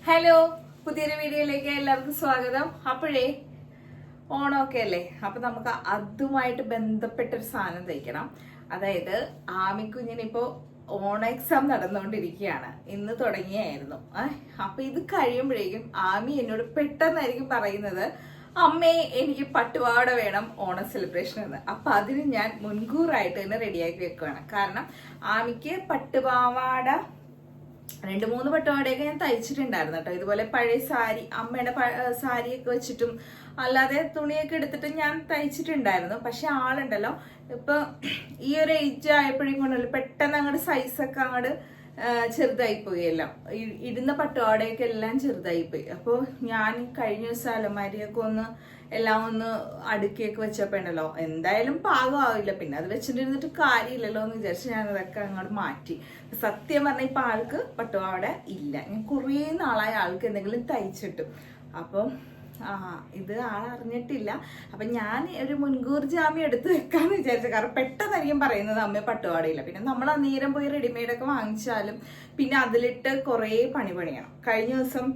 Hello, പുതിയൊരു വീഡിയോയിലേക്ക് എല്ലാവർക്കും സ്വാഗതം. അപ്പോഴേ ഓണമൊക്കെ അല്ലേ, അപ്പൊ നമുക്ക് അതുമായിട്ട് ബന്ധപ്പെട്ടൊരു സാധനം തയ്ക്കണം. അതായത് ആമിക്കുഞ്ഞിനിപ്പോ ഓണ എക്സാം നടന്നുകൊണ്ടിരിക്കുകയാണ്. ഇന്ന് തുടങ്ങിയായിരുന്നു. അപ്പൊ ഇത് കഴിയുമ്പോഴേക്കും ആമി എന്നോട് പെട്ടെന്നായിരിക്കും പറയുന്നത്, അമ്മേ എനിക്ക് പട്ടുപാവാട വേണം ഓണ സെലിബ്രേഷൻ എന്ന്. അപ്പൊ അതിന് ഞാൻ മുൻകൂറായിട്ട് തന്നെ റെഡിയാക്കി വെക്കുകയാണ്. കാരണം ആമിക്ക് പട്ടുപാവാട 2-3 പട്ടുപാവാടയൊക്കെ ഞാൻ തയ്ച്ചിട്ടുണ്ടായിരുന്നു കേട്ടോ. ഇതുപോലെ പഴയ സാരി, അമ്മയുടെ സാരിയൊക്കെ വെച്ചിട്ടും അല്ലാതെ തുണിയൊക്കെ എടുത്തിട്ട് ഞാൻ തയ്ച്ചിട്ടുണ്ടായിരുന്നു. പക്ഷെ ആളുണ്ടല്ലോ, ഇപ്പൊ ഈ ഒരു ഏജ് ആയപ്പോഴേക്കും കൊണ്ടല്ലോ പെട്ടെന്ന് അങ്ങോട്ട് സൈസൊക്കെ അങ്ങോട്ട് ചെറുതായി പോയി. എല്ലാം ഇടുന്ന പട്ടുപാവാടയൊക്കെ എല്ലാം ചെറുതായി പോയി. അപ്പോൾ ഞാൻ കഴിഞ്ഞ ദിവസം അലമാരിയൊക്കെ എല്ലാം അടുക്കിയൊക്കെ വെച്ചപ്പോ ഉണ്ടല്ലോ, എന്തായാലും പാകമാവില്ല, പിന്നെ അത് വെച്ചിട്ടിരുന്നിട്ട് കാര്യമില്ലല്ലോ എന്ന് വിചാരിച്ച് ഞാൻ അതൊക്കെ അങ്ങോട്ട് മാറ്റി. സത്യം പറഞ്ഞാൽ ഇപ്പൊ ആൾക്ക് പട്ടുപാവാട ഇല്ല. ഞാൻ കുറേ നാളായി ആൾക്ക് എന്തെങ്കിലും തയ്ച്ചിട്ടു. അപ്പം ഇത് ആളറിഞ്ഞിട്ടില്ല. അപ്പൊ ഞാൻ ഒരു മുൻകൂർ ജാമ്യം എടുത്ത് വെക്കാന്ന് വിചാരിച്ചു. കാരണം പെട്ടെന്നായിരിക്കും പറയുന്നത് അമ്മ പട്ടുപാടയില്ല. പിന്നെ നമ്മൾ അന്നേരം പോയി റെഡിമെയ്ഡൊക്കെ വാങ്ങിച്ചാലും പിന്നെ അതിലിട്ട് കുറേ പണിയണം. കഴിഞ്ഞ ദിവസം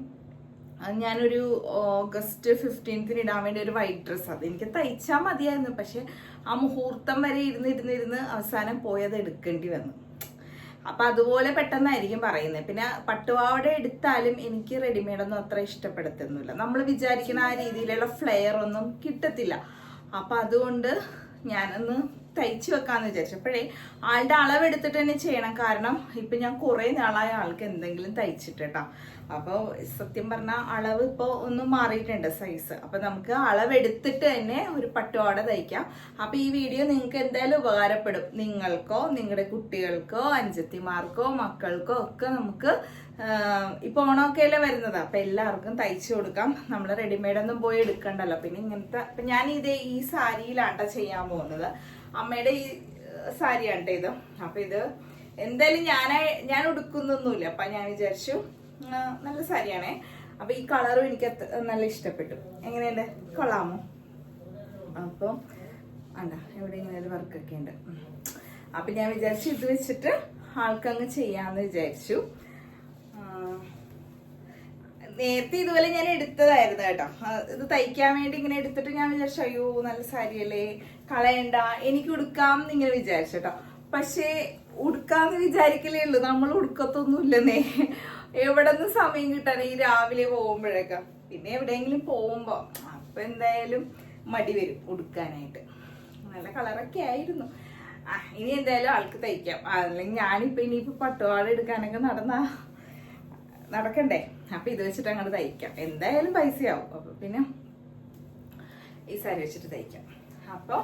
ഞാനൊരു ഓഗസ്റ്റ് 15 ഇടാൻ വേണ്ടി ഒരു വൈറ്റ് ഡ്രസ്സ്, അത് എനിക്ക് തയ്ച്ചാൽ മതിയായിരുന്നു. പക്ഷെ ആ മുഹൂർത്തം വരെ ഇരുന്ന് അവസാനം പോയത് എടുക്കേണ്ടി വന്നു. അപ്പൊ അതുപോലെ പെട്ടെന്നായിരിക്കും പറയുന്നത്. പിന്നെ പട്ടുപാവാട എടുത്താലും എനിക്ക് റെഡിമെയ്ഡൊന്നും അത്ര ഇഷ്ടപ്പെടുത്തുന്നില്ല. നമ്മൾ വിചാരിക്കുന്ന ആ രീതിയിലുള്ള ഫ്ലെയർ ഒന്നും കിട്ടത്തില്ല. അപ്പൊ അതുകൊണ്ട് ഞാനൊന്ന് തയ്ച്ചു വെക്കാന്ന് വിചാരിച്ചപ്പോഴേ ആളുടെ അളവെടുത്തിട്ട് തന്നെ ചെയ്യണം. കാരണം ഇപ്പൊ ഞാൻ കുറെ നാളായ ആൾക്ക് എന്തെങ്കിലും തയ്ച്ചിട്ടാ. അപ്പൊ സത്യം പറഞ്ഞാൽ അളവ് ഇപ്പൊ ഒന്ന് മാറിയിട്ടുണ്ട്, സൈസ്. അപ്പൊ നമുക്ക് അളവെടുത്തിട്ട് തന്നെ ഒരു പട്ടുപാവാട തയ്ക്കാം. അപ്പൊ ഈ വീഡിയോ നിങ്ങൾക്ക് എന്തായാലും ഉപകാരപ്പെടും. നിങ്ങൾക്കോ നിങ്ങളുടെ കുട്ടികൾക്കോ അനുജത്തിമാർക്കോ മക്കൾക്കോ ഒക്കെ നമുക്ക് ഇപ്പൊ ഓണമൊക്കെ അല്ലേ വരുന്നത്. അപ്പൊ എല്ലാവർക്കും തയ്ച്ചു കൊടുക്കാം. നമ്മൾ റെഡിമെയ്ഡ് ഒന്നും പോയി എടുക്കണ്ടല്ലോ. പിന്നെ ഇങ്ങനത്തെ ഇപ്പൊ ഞാൻ ഈ സാരിയിലാണ്ട ചെയ്യാൻ പോകുന്നത്. അമ്മയുടെ ഈ സാരിയാണ് ഇത്. അപ്പൊ ഇത് എന്തായാലും ഞാൻ ഉടുക്കുന്നൊന്നുമില്ല. അപ്പൊ ഞാൻ വിചാരിച്ചു നല്ല സാരിയാണേ. അപ്പൊ ഈ കളറും എനിക്ക് നല്ല ഇഷ്ടപ്പെട്ടു. എങ്ങനെയുണ്ട്, കൊള്ളാമോ? അപ്പം ഇവിടെ ഇങ്ങനെ ഒരു വർക്കൊക്കെ ഉണ്ട്. അപ്പൊ ഞാൻ വിചാരിച്ചു ഇത് വെച്ചിട്ട് ആൾക്കങ്ങ് ചെയ്യാന്ന് വിചാരിച്ചു. നേരത്തെ ഇതുപോലെ ഞാൻ എടുത്തതായിരുന്നു കേട്ടോ. ഇത് തയ്ക്കാൻ വേണ്ടി ഇങ്ങനെ എടുത്തിട്ട് ഞാൻ വിചാരിച്ചു, അയ്യോ നല്ല സാരിയല്ലേ, കളയണ്ട, എനിക്ക് ഉടുക്കാം എന്നിങ്ങനെ വിചാരിച്ചു കേട്ടോ. പക്ഷേ ഉടുക്കാന്ന് വിചാരിക്കലേ ഉള്ളൂ, നമ്മൾ ഉടുക്കത്തൊന്നും ഇല്ലെന്നേ. എവിടെ നിന്ന് സമയം കിട്ടാൻ ഈ രാവിലെ പോകുമ്പോഴൊക്കെ. പിന്നെ എവിടെയെങ്കിലും പോകുമ്പോ അപ്പൊ എന്തായാലും മടി വരും ഉടുക്കാനായിട്ട്. നല്ല കളറൊക്കെ ആയിരുന്നു. ഇനി എന്തായാലും ആൾക്ക് തയ്ക്കാം. അല്ലെങ്കിൽ ഞാനിപ്പോ ഇനിയിപ്പോ പട്ടുപാവാട എടുക്കാനൊക്കെ നടക്കണ്ടേ. അപ്പൊ ഇത് വെച്ചിട്ട് അങ്ങോട്ട് തയ്ക്കാം. എന്തായാലും പൈസയാവും. അപ്പൊ പിന്നെ ഈ സാരി വെച്ചിട്ട് തയ്ക്കാം. അപ്പൊ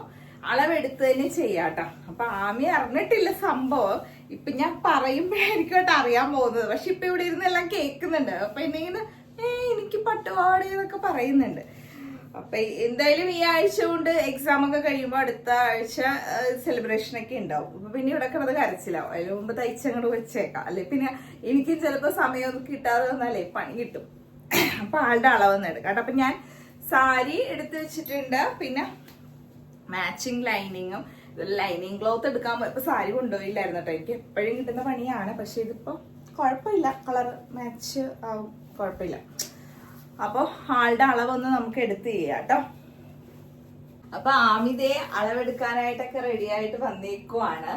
അളവെടുത്ത് തന്നെ ചെയ്യാട്ടോ. അപ്പൊ ആമി അറിഞ്ഞിട്ടില്ല സംഭവം. ഇപ്പൊ ഞാൻ പറയുമ്പോഴായിരിക്കും കേട്ടോ അറിയാൻ പോകുന്നത്. പക്ഷെ ഇപ്പൊ ഇവിടെ ഇരുന്ന് എല്ലാം കേൾക്കുന്നുണ്ട്. അപ്പൊ ഇങ്ങനെ എനിക്ക് പട്ടുപാവാട എന്നൊക്കെ പറയുന്നുണ്ട്. അപ്പൊ എന്തായാലും ഈ ആഴ്ച കൊണ്ട് എക്സാം ഒക്കെ കഴിയുമ്പോ അടുത്ത ആഴ്ച സെലിബ്രേഷൻ ഒക്കെ ഉണ്ടാവും. അപ്പൊ പിന്നെ ഇവിടെ കിടന്ന് കരച്ചിലാവും. അതിന് മുമ്പ് തയ്ച്ചങ്ങോട്ട് വെച്ചേക്കാം. അല്ലെ പിന്നെ എനിക്കും ചിലപ്പോ സമയമൊന്നും കിട്ടാതെ വന്നാലേ പണി കിട്ടും. അപ്പൊ ആളുടെ അളവൊന്നും എടുക്കാം. അപ്പൊ ഞാൻ സാരി എടുത്ത് വെച്ചിട്ടുണ്ട്. പിന്നെ മാച്ചിങ് ലൈനിങ്ങും, ലൈനിങ് ക്ലോത്ത് എടുക്കാൻ ഇപ്പൊ സാരി കൊണ്ടുപോയില്ലായിരുന്നു കേട്ടോ. എനിക്ക് എപ്പോഴും കിട്ടുന്ന പണിയാണ്. പക്ഷെ ഇതിപ്പോ കുഴപ്പമില്ല, കളർ മാച്ച് ആവും, കുഴപ്പമില്ല. അപ്പൊ ആളുടെ അളവൊന്ന് നമുക്ക് എടുത്ത് ചെയ്യാം കേട്ടോ. അപ്പൊ ആമിതേ അളവെടുക്കാനായിട്ടൊക്കെ റെഡി ആയിട്ട് വന്നേക്കുവാണ്.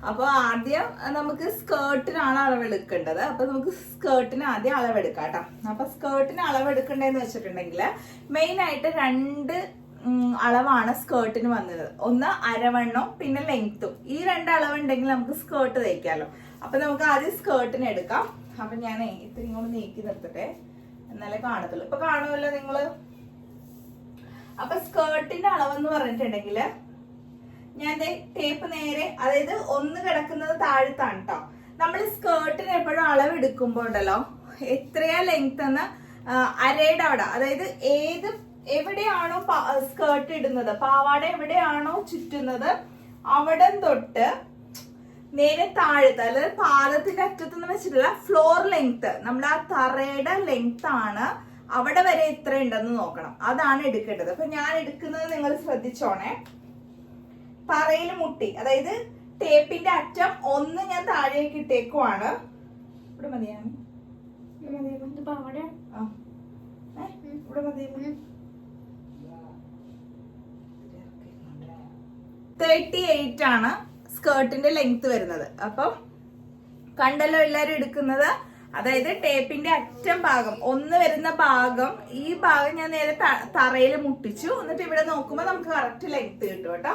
അപ്പൊ ആദ്യം നമുക്ക് സ്കേർട്ടിനാണ് അളവെടുക്കേണ്ടത്. അപ്പൊ നമുക്ക് സ്കേർട്ടിന് ആദ്യം അളവെടുക്കാം കേട്ടോ. അപ്പൊ സ്കേർട്ടിന് അളവെടുക്കണ്ടേന്ന് വെച്ചിട്ടുണ്ടെങ്കിൽ മെയിൻ ആയിട്ട് 2 അളവാണ് സ്കേർട്ടിന് വന്നത്. ഒന്ന് അരവണ്ണവും പിന്നെ ലെങ്ത്തും. ഈ 2 അളവുണ്ടെങ്കിൽ നമുക്ക് സ്കേർട്ട് തയ്ക്കാമല്ലോ. അപ്പൊ നമുക്ക് ആദ്യം സ്കേർട്ടിന് എടുക്കാം. അപ്പൊ ഞാൻ ഇത്രയും കൂടെ നീക്കി നിർത്തട്ടെ, എന്നാലേ കാണത്തുള്ളൂ. ഇപ്പൊ കാണുമല്ലോ നിങ്ങള്. അപ്പൊ സ്കേർട്ടിന്റെ അളവെന്ന് പറഞ്ഞിട്ടുണ്ടെങ്കിൽ ഞാൻ ടേപ്പ് നേരെ, അതായത് ഒന്ന് കിടക്കുന്നത് താഴത്താണ് കേട്ടോ. നമ്മൾ സ്കേർട്ടിന് എപ്പോഴും അളവെടുക്കുമ്പോ ഉണ്ടല്ലോ, എത്രയാ ലെങ്ത് എന്ന് അരയുടെ അവിടെ, അതായത് എവിടെയാണോ സ്കേർട്ട് ഇടുന്നത്, പാവാട എവിടെയാണോ ചുറ്റുന്നത് അവിടെ തൊട്ട് നേരെ താഴത്ത്, അതായത് പാദത്തിന്റെ അറ്റത്തുനിന്ന് വെച്ചിട്ടുള്ള ഫ്ലോർ ലെങ്ത്, നമ്മുടെ ആ തറയുടെ ലെങ്ത് ആണ്. അവിടെ വരെ എത്ര ഉണ്ടെന്ന് നോക്കണം, അതാണ് എടുക്കേണ്ടത്. അപ്പൊ ഞാൻ എടുക്കുന്നത് നിങ്ങൾ ശ്രദ്ധിച്ചോണേ. തറയിൽ മുട്ടി, അതായത് ടേപ്പിന്റെ അറ്റം ഒന്ന് ഞാൻ താഴേക്ക് ഇട്ടേക്കുവാണ്. ഇവിടെ മതിയാണ്, പാവാട 38 ആണ് സ്കേർട്ടിന്റെ ലെങ്ത് വരുന്നത്. അപ്പം കണ്ടല്ലോ എല്ലാരും എടുക്കുന്നത്. അതായത് ടേപ്പിന്റെ അറ്റം ഭാഗം ഒന്ന് വരുന്ന ഭാഗം, ഈ ഭാഗം ഞാൻ നേരെ തറയിൽ മുട്ടിച്ചു. എന്നിട്ട് ഇവിടെ നോക്കുമ്പോ നമുക്ക് കറക്റ്റ് ലെങ്ത് കിട്ടും കേട്ടോ.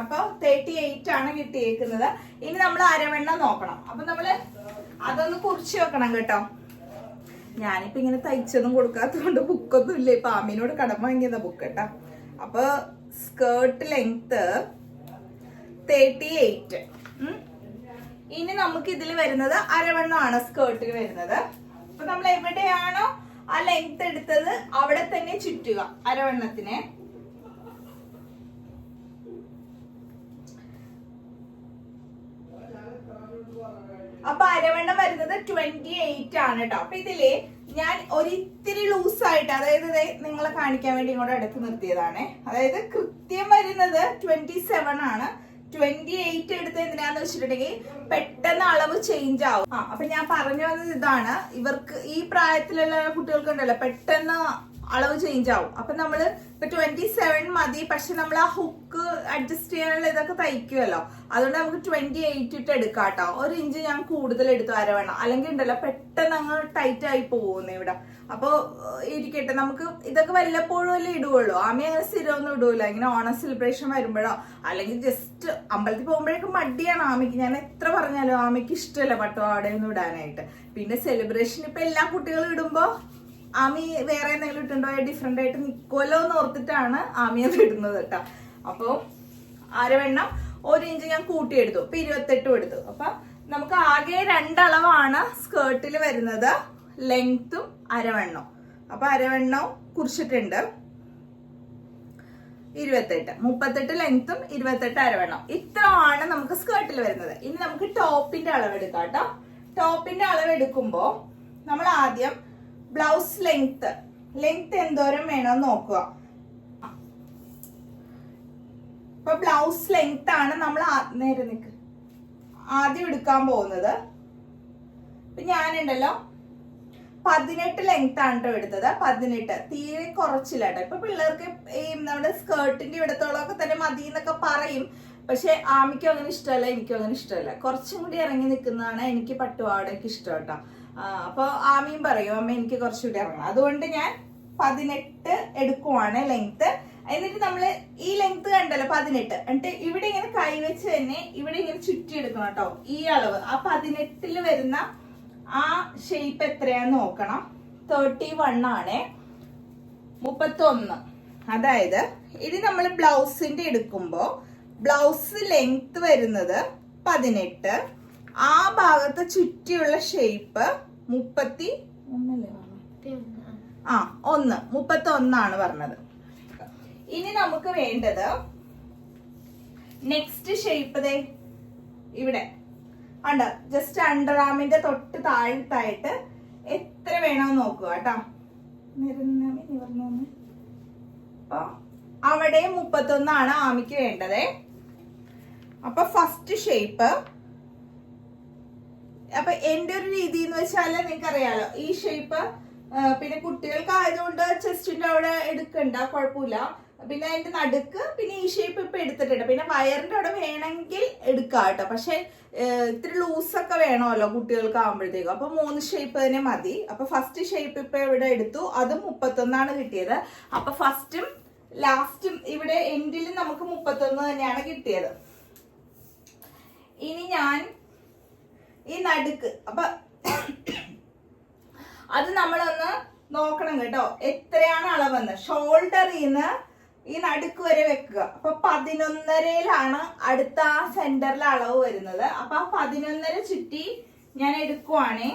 അപ്പൊ 38 ആണ് കിട്ടിയേക്കുന്നത്. ഇനി നമ്മൾ അരവെണ്ണം നോക്കണം. അപ്പൊ നമ്മള് അതൊന്ന് കുറിച്ച് വെക്കണം കേട്ടോ. ഞാനിപ്പോ ഇങ്ങനെ തയ്ച്ചൊന്നും കൊടുക്കാത്തതുകൊണ്ട് ബുക്കൊന്നും ഇല്ല. ഇപ്പൊ ആമീനോട് കടം വാങ്ങിയതാ ബുക്ക് കേട്ടോ. അപ്പൊ സ്കേർട്ട് ലെങ്ത് 38. ഇനി നമുക്ക് ഇതിൽ വരുന്നത് അരവണ്ണമാണ് സ്കേർട്ടിൽ വരുന്നത്. അപ്പൊ നമ്മൾ എവിടെയാണോ ആ ലെങ്ത് എടുത്തത് അവിടെ തന്നെ ചുറ്റുക അരവണ്ണത്തിനെ. അപ്പൊ അരവണ്ണം വരുന്നത് 28 ആണ് കേട്ടോ. അപ്പൊ ഇതില് ഞാൻ ഒരിത്തിരി ലൂസായിട്ട്, അതായത് നിങ്ങളെ കാണിക്കാൻ വേണ്ടി ഇങ്ങോട്ട് അടുത്ത് നിർത്തിയതാണ്. അതായത് കൃത്യം വരുന്നത് 27 ആണ്. 28 എടുത്ത് എന്തിനാന്ന് വെച്ചിട്ടുണ്ടെങ്കിൽ പെട്ടെന്ന് അളവ് ചേഞ്ച് ആവും. അപ്പൊ ഞാൻ പറഞ്ഞു വന്നത് ഇതാണ്, ഇവർക്ക് ഈ പ്രായത്തിലുള്ള കുട്ടികൾക്ക് ഉണ്ടല്ലോ പെട്ടെന്ന് അളവ് ചേഞ്ച് ആവും. അപ്പൊ നമ്മള് ഇപ്പൊ 27 മതി, പക്ഷെ നമ്മൾ ആ ഹുക്ക് അഡ്ജസ്റ്റ് ചെയ്യാനുള്ള ഇതൊക്കെ തയ്ക്കുമല്ലോ, അതുകൊണ്ട് നമുക്ക് 28 ഇട്ട് എടുക്കാം കേട്ടോ. 1 ഇഞ്ച് ഞാൻ കൂടുതൽ എടുത്തു അരവണ്ണം, അല്ലെങ്കിൽ ഉണ്ടല്ലോ പെട്ടെന്ന് അങ്ങ് ടൈറ്റ് ആയി പോകുന്നു ഇവിടെ. അപ്പൊ ഇരിക്കട്ടെ, നമുക്ക് ഇതൊക്കെ വല്ലപ്പോഴും അല്ലേ ഇടുവുള്ളൂ. ആമി അങ്ങനെ സ്ഥിരമൊന്നും ഇടൂല. ഇങ്ങനെ ഓണം സെലിബ്രേഷൻ വരുമ്പോഴോ അല്ലെങ്കിൽ ജസ്റ്റ് അമ്പലത്തിൽ പോകുമ്പോഴേക്കും മടിയാണ് ആമിക്ക്. ഞാൻ എത്ര പറഞ്ഞാലും ആമിക്ക് ഇഷ്ടമല്ല പട്ടുപാവാടയൊന്നും ഇടാനായിട്ട്. പിന്നെ സെലിബ്രേഷൻ ഇപ്പൊ എല്ലാ കുട്ടികളും ഇടുമ്പോ ആമി വേറെ എന്തെങ്കിലും ഇട്ടുണ്ടോ ഡിഫറെന്റ് ആയിട്ട് നിക്കുമല്ലോ എന്ന് ഓർത്തിട്ടാണ് ആമി അത് ഇടുന്നത് കേട്ടോ. അപ്പൊ അരവണ്ണം 1 ഇഞ്ച് ഞാൻ കൂട്ടിയെടുത്തു. ഇപ്പൊ 28 എടുത്തു. അപ്പൊ നമുക്ക് ആകെ 2 അളവാണ് സ്കേർട്ടിൽ വരുന്നത്, ലെങ്ത്തും അരവണ്ണവും. അപ്പൊ അരവണ്ണം കുറിച്ചിട്ടുണ്ട് 28, 38 ലെങ്ത്തും 28 അരവണ്ണം. ഇത്രയാണ് നമുക്ക് സ്കേർട്ടിൽ വരുന്നത്. ഇനി നമുക്ക് ടോപ്പിന്റെ അളവ് എടുക്കാം കേട്ടോ. ടോപ്പിന്റെ അളവ് എടുക്കുമ്പോ നമ്മൾ ആദ്യം ബ്ലൗസ് ലെങ്ത് എന്തോരം വേണമെന്ന് നോക്കുക. ഇപ്പൊ ബ്ലൗസ് ലെങ്ത് ആണ് നമ്മൾ നേരെ നിൽക്ക് ആദ്യം എടുക്കാൻ പോകുന്നത്. ഇപ്പൊ ഞാനുണ്ടല്ലോ 18 ലെങ്ത് ആണ് കേട്ടോ എടുത്തത്. 18 തീരെ കുറച്ചില്ല കേട്ടോ. ഇപ്പൊ പിള്ളേർക്ക് ഈ നമ്മുടെ സ്കേർട്ടിന്റെ ഇവിടത്തോളമൊക്കെ തന്നെ മതി എന്നൊക്കെ പറയും. പക്ഷെ ആമിക്കും അങ്ങനെ ഇഷ്ടമല്ല, എനിക്കും അങ്ങനെ ഇഷ്ടമല്ല. കുറച്ചും കൂടി ഇറങ്ങി നിൽക്കുന്നതാണ് എനിക്ക് പട്ടുപാവാടയ്ക്ക് ഇഷ്ടം കേട്ടോ. അപ്പൊ ആമിയും പറയും അമ്മ എനിക്ക് കുറച്ചുകൂടി ഇറങ്ങണം. അതുകൊണ്ട് ഞാൻ 18 എടുക്കുവാണ് ലെങ്ത്. എന്നിട്ട് നമ്മള് ഈ ലെങ്ത് കണ്ടല്ലോ 18, എന്നിട്ട് ഇവിടെ ഇങ്ങനെ കൈവച്ച് തന്നെ ഇവിടെ ഇങ്ങനെ ചുറ്റി എടുക്കണം കേട്ടോ. ഈ അളവ് ആ 18 വരുന്ന ആ ഷേപ്പ് എത്രയാന്ന് നോക്കണം. 31 ആണ്. 31. അതായത് ഇത് നമ്മൾ ബ്ലൗസിന്റെ എടുക്കുമ്പോ ബ്ലൗസ് ലെങ്ത് വരുന്നത് 18, ആ ഭാഗത്ത് ചുറ്റിയുള്ള ഷേപ്പ് 31 ആണ് പറഞ്ഞത്. ഇനി നമുക്ക് വേണ്ടത് നെക്സ്റ്റ് ഷേപ്പ് ദേ ഇവിടെ ഉണ്ട്. ജസ്റ്റ് അണ്ടർ ആമിന്റെ തൊട്ട് താഴത്തായിട്ട് എത്ര വേണമെന്ന് നോക്കുക കേട്ടോ. അവിടെ 31 ആണ് ആമിക്ക് വേണ്ടത്. അപ്പൊ ഫസ്റ്റ് ഷേപ്പ്, അപ്പൊ എന്റെ ഒരു രീതി എന്ന് വെച്ചാല് നിങ്ങൾക്ക് അറിയാലോ ഈ ഷേപ്പ്. പിന്നെ കുട്ടികൾക്ക് ആയതുകൊണ്ട് ചെസ്റ്റിന്റെ അവിടെ എടുക്കണ്ട, കുഴപ്പമില്ല. പിന്നെ അതിന്റെ നടുക്ക് പിന്നെ ഈ ഷേപ്പ് ഇപ്പൊ എടുത്തിട്ടുണ്ട്. പിന്നെ വയറിന്റെ അവിടെ വേണമെങ്കിൽ എടുക്കാം കേട്ടോ. പക്ഷെ ഇത്തിരി ലൂസൊക്കെ വേണമല്ലോ കുട്ടികൾക്ക് ആകുമ്പോഴത്തേക്കും. അപ്പൊ 3 ഷേപ്പ് തന്നെ മതി. അപ്പൊ ഫസ്റ്റ് ഷേപ്പ് ഇപ്പൊ ഇവിടെ എടുത്തു, അതും 31 ആണ് കിട്ടിയത്. അപ്പൊ ഫസ്റ്റും ലാസ്റ്റും ഇവിടെ എൻഡിലും നമുക്ക് 31 തന്നെയാണ് കിട്ടിയത്. ഇനി ഞാൻ ഈ നടുക്ക്, അപ്പൊ അത് നമ്മളൊന്ന് നോക്കണം കേട്ടോ, എത്രയാണ് അളവെന്ന്. ഷോൾഡറിന്ന് ഈ നടുക്ക് വരെ വെക്കുക. അപ്പൊ 11.5 അടുത്ത ആ സെന്ററിലെ അളവ് വരുന്നത്. അപ്പൊ ആ 11.5 ചുറ്റി ഞാൻ എടുക്കുവാണേ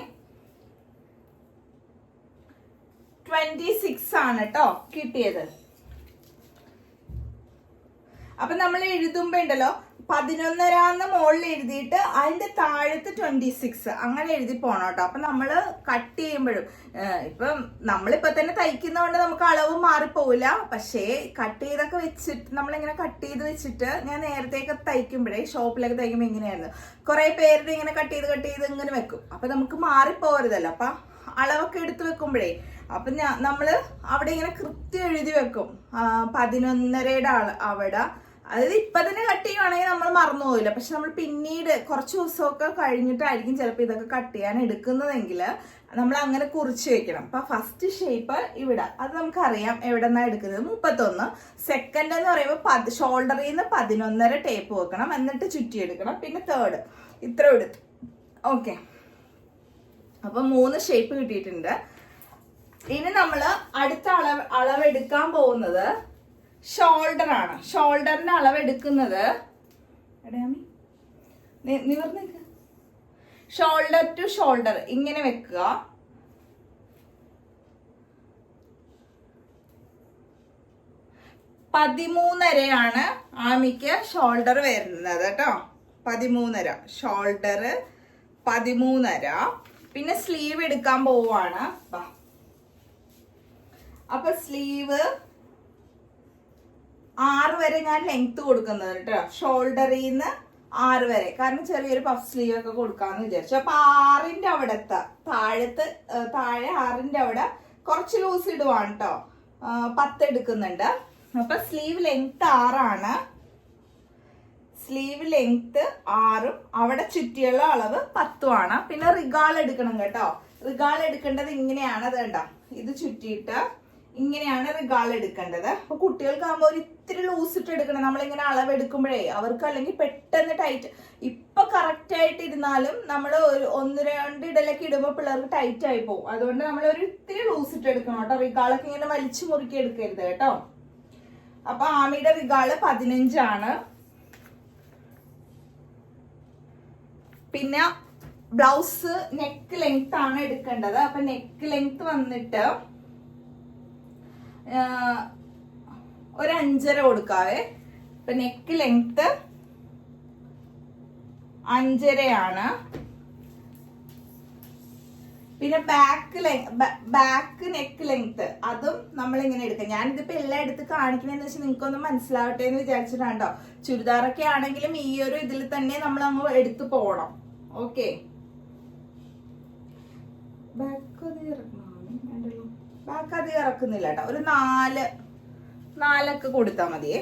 26 ആണ് കേട്ടോ കിട്ടിയത്. അപ്പൊ നമ്മൾ എഴുതുമ്പോ ഉണ്ടല്ലോ 11.5 മുകളിൽ എഴുതിയിട്ട് അതിന്റെ താഴത്ത് 26 അങ്ങനെ എഴുതി പോണം കേട്ടോ. അപ്പൊ നമ്മള് കട്ട് ചെയ്യുമ്പോഴും ഇപ്പം നമ്മളിപ്പോ തന്നെ തയ്ക്കുന്നതുകൊണ്ട് നമുക്ക് അളവ് മാറിപ്പോവില്ല. പക്ഷേ കട്ട് ചെയ്തൊക്കെ വെച്ചിട്ട് നമ്മളിങ്ങനെ കട്ട് ചെയ്ത് വെച്ചിട്ട് ഞാൻ നേരത്തെയൊക്കെ തയ്ക്കുമ്പോഴേ ഷോപ്പിലൊക്കെ തയ്ക്കുമ്പോ ഇങ്ങനെയായിരുന്നു. കുറെ പേരുടെ ഇങ്ങനെ കട്ട് ചെയ്ത് ഇങ്ങനെ വെക്കും. അപ്പൊ നമുക്ക് മാറിപ്പോരുതല്ലോ. അപ്പൊ അളവൊക്കെ എടുത്ത് വെക്കുമ്പോഴേ അപ്പൊ നമ്മള് അവിടെ ഇങ്ങനെ കൃത്യം എഴുതി വെക്കും 11.5 അവിടെ. അതായത് ഇപ്പൊ തന്നെ കട്ട് ചെയ്യുവാണെങ്കിൽ നമ്മൾ മറന്നു പോയില്ല. പക്ഷെ നമ്മൾ പിന്നീട് കുറച്ച് ദിവസമൊക്കെ കഴിഞ്ഞിട്ടായിരിക്കും ചിലപ്പോൾ ഇതൊക്കെ കട്ട് ചെയ്യാൻ എടുക്കുന്നതെങ്കിൽ നമ്മൾ അങ്ങനെ കുറിച്ച് വെക്കണം. അപ്പൊ ഫസ്റ്റ് ഷേപ്പ് ഇവിടെ, അത് നമുക്കറിയാം എവിടെ നിന്നാണ് എടുക്കുന്നത്, 31. സെക്കൻഡ് എന്ന് പറയുമ്പോൾ ഷോൾഡറിൽ നിന്ന് 11.5 ടേപ്പ് വെക്കണം, എന്നിട്ട് ചുറ്റിയെടുക്കണം. പിന്നെ തേർഡ് ഇത്ര എടുത്തു. ഓക്കെ, അപ്പൊ 3 ഷേപ്പ് കിട്ടിയിട്ടുണ്ട്. ഇനി നമ്മൾ അടുത്ത അളവെടുക്കാൻ പോകുന്നത് ഷോൾഡർ ആണ്. ഷോൾഡറിന്റെ അളവെടുക്കുന്നത് നിവർന്ന് ഷോൾഡർ ടു ഷോൾഡർ ഇങ്ങനെ വെക്കുക. പതിമൂന്നരയാണ് ആമിക്ക് ഷോൾഡർ വരുന്നത് കേട്ടോ. 13.5 ഷോൾഡർ 13.5. പിന്നെ സ്ലീവ് എടുക്കാൻ പോവാണ്. അപ്പൊ സ്ലീവ് 6 വരെ ഞാൻ ലെങ്ത് കൊടുക്കുന്നത് കേട്ടോ. ഷോൾഡറിൽ നിന്ന് 6 വരെ, കാരണം ചെറിയൊരു പഫ് സ്ലീവ് ഒക്കെ കൊടുക്കാന്ന് വിചാരിച്ചു. അപ്പൊ 6ന്റെ അവിടെ താഴെ 6ന്റെ അവിടെ കുറച്ച് ലൂസ് ഇടുവാണ് കേട്ടോ. 10 എടുക്കുന്നുണ്ട്. അപ്പൊ സ്ലീവ് ലെങ്ത് 6 സ്ലീവ് ലെങ്ത് 6 അവിടെ ചുറ്റിയുള്ള അളവ് 10 പിന്നെ റിഗാൾ എടുക്കണം കേട്ടോ. റിഗാൾ എടുക്കേണ്ടത് ഇങ്ങനെയാണ്. അത് കണ്ടോ, ഇത് ചുറ്റിയിട്ട് ഇങ്ങനെയാണ് റിഗാൾ എടുക്കേണ്ടത്. അപ്പൊ കുട്ടികൾക്കാകുമ്പോൾ ഒരു ഇത്തിരി ലൂസ് ഇട്ട് എടുക്കണം. നമ്മളിങ്ങനെ അളവെടുക്കുമ്പോഴേ അവർക്ക് അല്ലെങ്കിൽ പെട്ടെന്ന് ടൈറ്റ്, ഇപ്പൊ കറക്റ്റ് ആയിട്ട് ഇരുന്നാലും നമ്മൾ ഒരു 1-2 ഇടലൊക്കെ ഇടുമ്പോൾ പിള്ളേർക്ക് ടൈറ്റ് ആയി പോകും. അതുകൊണ്ട് നമ്മൾ ഒരു ഇത്തിരി ലൂസ് ഇട്ട് എടുക്കണം കേട്ടോ. റിഗാളൊക്കെ ഇങ്ങനെ വലിച്ചു മുറുക്കി എടുക്കരുത് കേട്ടോ. അപ്പൊ ആമിയുടെ റിഗാള് 15. പിന്നെ ബ്ലൗസ് നെക്ക് ലെങ്ത് ആണ് എടുക്കേണ്ടത്. അപ്പൊ നെക്ക് ലെങ്ത് വന്നിട്ട് ഒരു 5.5 കൊടുക്കാവേ. ഇപ്പൊ നെക്ക് ലെങ്ത് 5.5. പിന്നെ ബാക്ക് നെക്ക് ലെങ്ത് അതും നമ്മൾ ഇങ്ങനെ എടുക്കാം. ഞാനിതിപ്പോ എല്ലാം എടുത്ത് കാണിക്കണെന്ന് വെച്ചാൽ നിങ്ങൾക്കൊന്ന് മനസ്സിലാവട്ടെ എന്ന് വിചാരിച്ചിട്ടാണ്ടോ. ചുരിദാറൊക്കെ ആണെങ്കിലും ഈ ഒരു ഇതിൽ തന്നെ നമ്മൾ അങ്ങ് എടുത്തു പോകണം. ഓക്കെ, ബാക്ക് അധികം ഇറക്കുന്നില്ല കേട്ടോ. ഒരു 4 കൊടുത്താൽ മതിയേ.